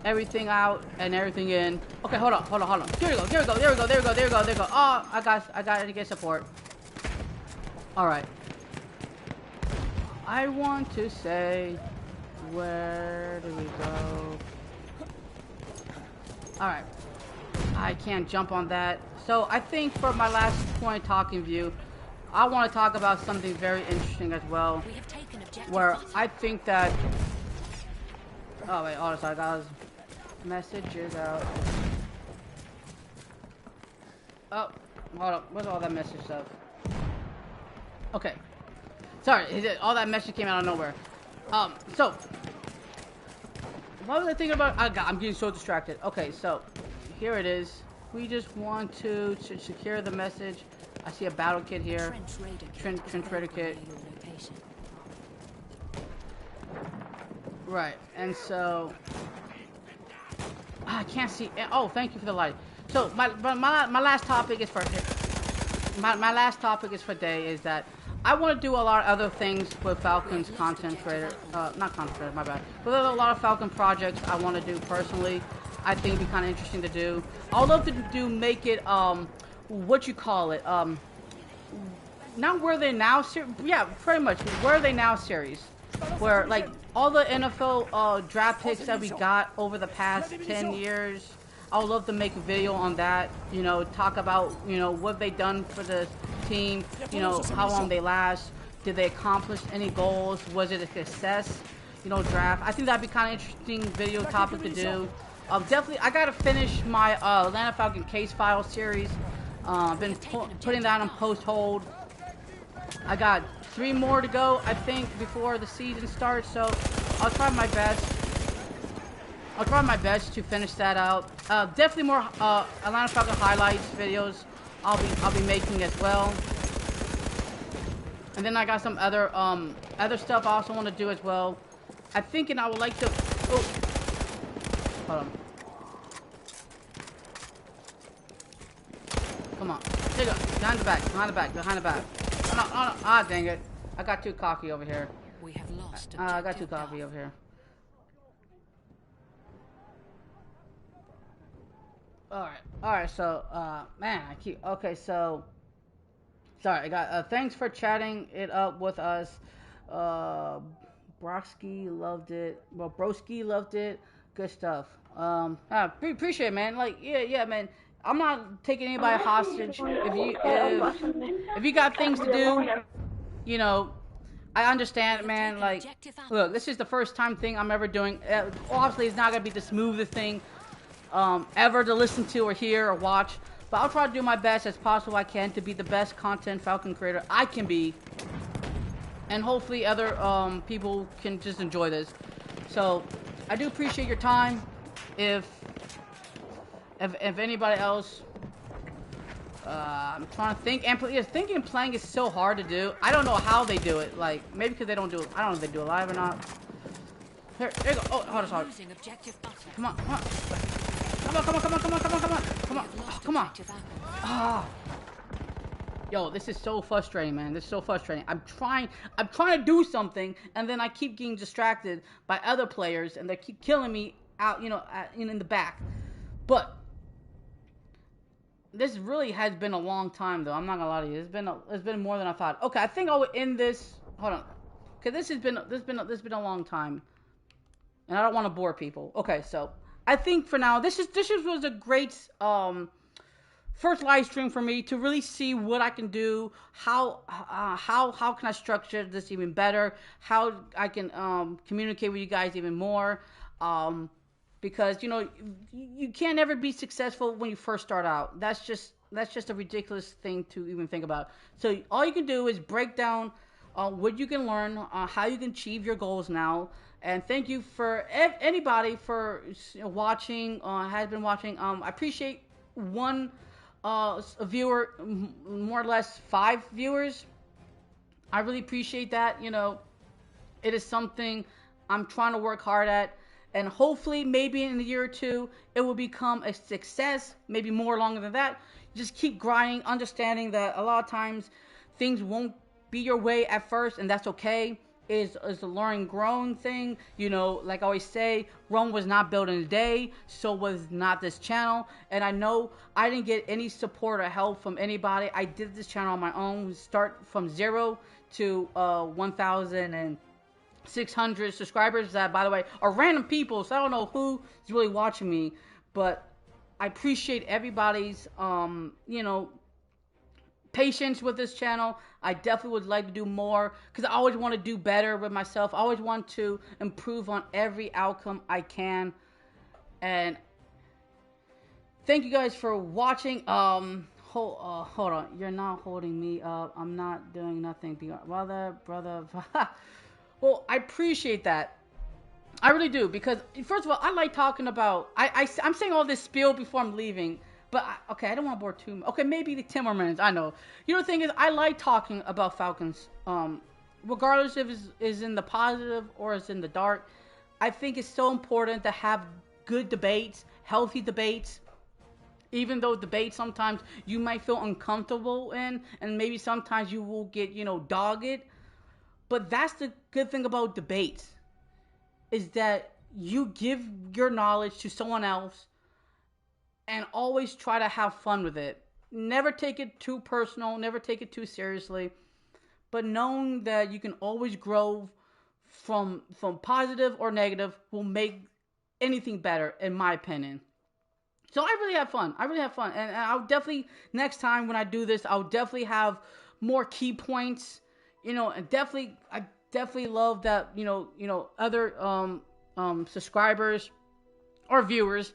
Speaker 1: everything out and everything in. Okay, hold on. Here we go. Oh, I got to get support. All right. I want to say, where do we go? All right. I can't jump on that. So I think for my last point talking view, I want to talk about something very interesting as well, where I think that... Oh, wait, sorry, I got messages out. Oh, hold up, what's all that message stuff? Okay. Sorry, all that message came out of nowhere. So... What was I thinking about? I'm getting so distracted. Okay, so, here it is. We just want to secure the message. I see a battle kit here. Trench Raider kit. Right, and so I can't see. Oh, thank you for the light. So my last topic is for my last topic is for today is that I want to do a lot of other things with Falcons content creator. Not content creator, my bad. But there's a lot of Falcon projects I want to do personally. I think it'd be kind of interesting to do. I'd love to make it what you call it, not Where They Now series, yeah, pretty much Where They Now series, where like all the NFL draft picks that we got over the past 10 years, I would love to make a video on that, talk about, what they done for the team, how long they last, did they accomplish any goals, was it a success, draft. I think that'd be kind of interesting video topic to do. Definitely, I gotta finish my Atlanta Falcon case file series. I've been putting that on post hold. I got 3 more to go, I think, before the season starts. So I'll try my best. To finish that out. Definitely more Atlanta Falcon highlights videos. I'll be making as well. And then I got some other stuff I also want to do as well. I think, and I would like to. Oh, hold on. Come on. There you go. Behind the back. Ah, dang it. I got too cocky over here.
Speaker 2: We have lost.
Speaker 1: I got too cocky over here. Alright, so, man, okay, so, sorry, I got, thanks for chatting it up with us. Broski loved it. Well, Broski loved it. Good stuff. Appreciate it, man. Like, yeah, man. I'm not taking anybody hostage. If you got things to do, I understand, man. Like, look, this is the first time thing I'm ever doing. Obviously, it's not gonna be the smoothest thing ever to listen to or hear or watch. But I'll try to do my best as possible I can to be the best content Falcon creator I can be, and hopefully other people can just enjoy this. So, I do appreciate your time. If anybody else, I'm trying to think. And thinking and playing is so hard to do. I don't know how they do it. Like, maybe because they don't do it. I don't know if they do it live or not. Here you go. Oh, hold on. Come on. Come on. Ah. Yo, this is so frustrating, man. This is so frustrating. I'm trying to do something, and then I keep getting distracted by other players, and they keep killing me out, in the back. But this really has been a long time, though. I'm not gonna lie to you. It's been more than I thought. Okay, I think I would end this. Hold on, because this has been a long time, and I don't want to bore people. Okay, so I think for now, this was a great first live stream for me to really see what I can do, how can I structure this even better, how I can communicate with you guys even more. Because you can't ever be successful when you first start out. That's just That's just a ridiculous thing to even think about. So all you can do is break down what you can learn, how you can achieve your goals now. And thank you for anybody for watching, has been watching. I appreciate one a viewer, more or less 5 viewers. I really appreciate that. It is something I'm trying to work hard at. And hopefully, maybe in a year or two, it will become a success. Maybe more longer than that. Just keep grinding, understanding that a lot of times things won't be your way at first, and that's okay. Is a learning, growing thing. Like I always say, Rome was not built in a day. So was not this channel. And I know I didn't get any support or help from anybody. I did this channel on my own. Start from 0 to 1,600 subscribers. That, by the way, are random people. So I don't know who is really watching me, but I appreciate everybody's patience with this channel. I definitely would like to do more because I always want to do better with myself. I always want to improve on every outcome I can. And thank you guys for watching. Hold on. You're not holding me up. I'm not doing nothing. Brother. Well, I appreciate that. I really do, because first of all, I like talking about. I'm saying all this spiel before I'm leaving, but okay, I don't want to bore too much. Okay, maybe the 10 more minutes. I know. The thing is, I like talking about Falcons. Regardless if it's in the positive or it's in the dark. I think it's so important to have good debates, healthy debates. Even though debates sometimes you might feel uncomfortable in, and maybe sometimes you will get dogged. But that's the good thing about debates, is that you give your knowledge to someone else and always try to have fun with it. Never take it too personal, never take it too seriously, but knowing that you can always grow from positive or negative will make anything better, in my opinion. So I really have fun. And I'll definitely, next time when I do this, I'll definitely have more key points. And I definitely love that. Other subscribers or viewers,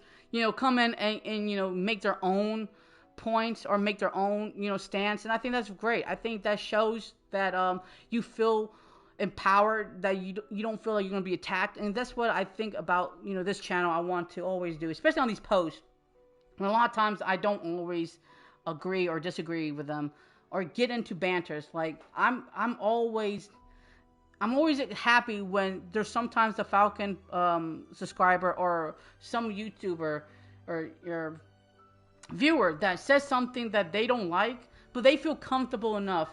Speaker 1: come in and make their own points or make their own stance, and I think that's great. I think that shows that you feel empowered, that you don't feel like you're gonna be attacked, and that's what I think about this channel. I want to always do, especially on these posts. And a lot of times I don't always agree or disagree with them or get into banters. Like I'm always happy when there's sometimes a Falcon subscriber or some YouTuber or your viewer that says something that they don't like, but they feel comfortable enough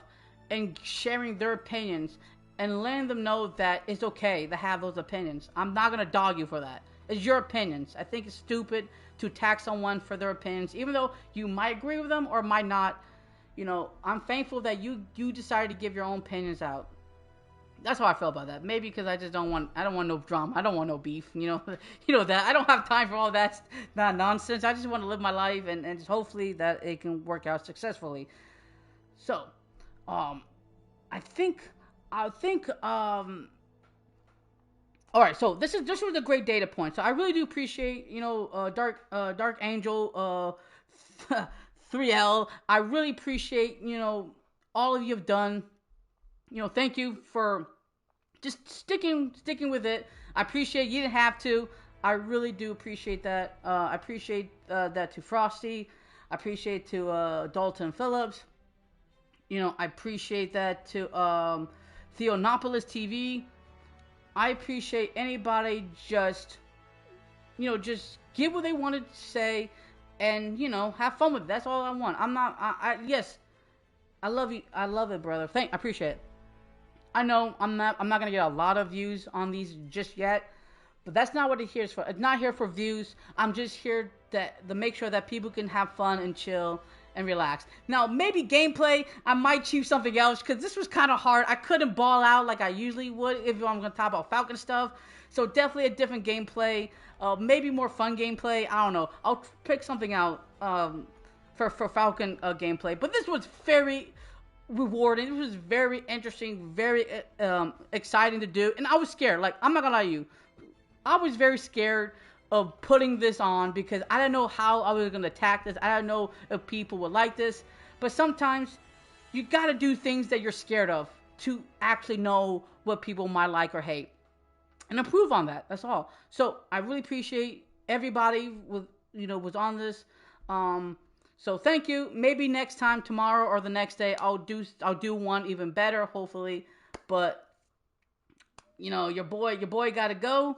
Speaker 1: in sharing their opinions and letting them know that it's okay to have those opinions. I'm not gonna dog you for that. It's your opinions. I think it's stupid to attack someone for their opinions, even though you might agree with them or might not. I'm thankful that you decided to give your own opinions out. That's how I feel about that. Maybe because I don't want no drama. I don't want no beef. That I don't have time for all that nonsense. I just want to live my life and just hopefully that it can work out successfully. So, I think, all right. So this was a great data point. So I really do appreciate, Dark Angel, 3L. I really appreciate, all of you have done. Thank you for just sticking with it. I appreciate you didn't have to. I really do appreciate that. I appreciate that to Frosty. I appreciate to Dalton Phillips. I appreciate that to Theonopolis TV. I appreciate anybody just give what they wanted to say and, have fun with it. That's all I want. Yes, I love you. I love it, brother. I appreciate it. I know I'm not gonna get a lot of views on these just yet, but that's not what it here's for. It's not here for views. I'm just here to make sure that people can have fun and chill and relax. Now, maybe gameplay, I might choose something else because this was kind of hard. I couldn't ball out like I usually would if I'm gonna talk about Falcon stuff. So definitely a different gameplay, maybe more fun gameplay. I don't know. I'll pick something out for Falcon gameplay. But this was very rewarding. It was very interesting, very exciting to do, and I was scared. Like, I'm not gonna lie to you, I was very scared of putting this on because I didn't know how I was gonna attack this. I don't know if people would like this, but sometimes you gotta do things that you're scared of to actually know what people might like or hate and improve on that. That's all. So I really appreciate everybody was on this. So thank you. Maybe next time, tomorrow or the next day, I'll do one even better, hopefully. But your boy got to go.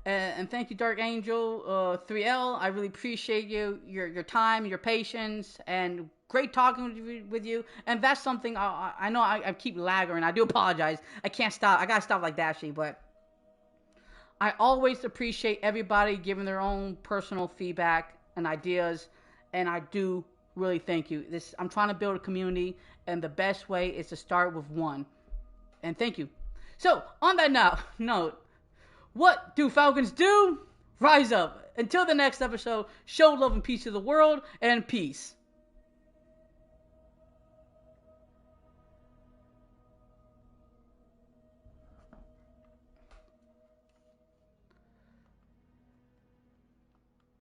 Speaker 1: And thank you, Dark Angel 3L. I really appreciate your time, your patience, and great talking with you. And that's something I know I keep lagging. I do apologize. I can't stop. I gotta stop like Dashy, but I always appreciate everybody giving their own personal feedback and ideas, and I do really thank you. I'm trying to build a community, and the best way is to start with one. And thank you. So, on that note, what do Falcons do? Rise up. Until the next episode, show love and peace to the world, and peace.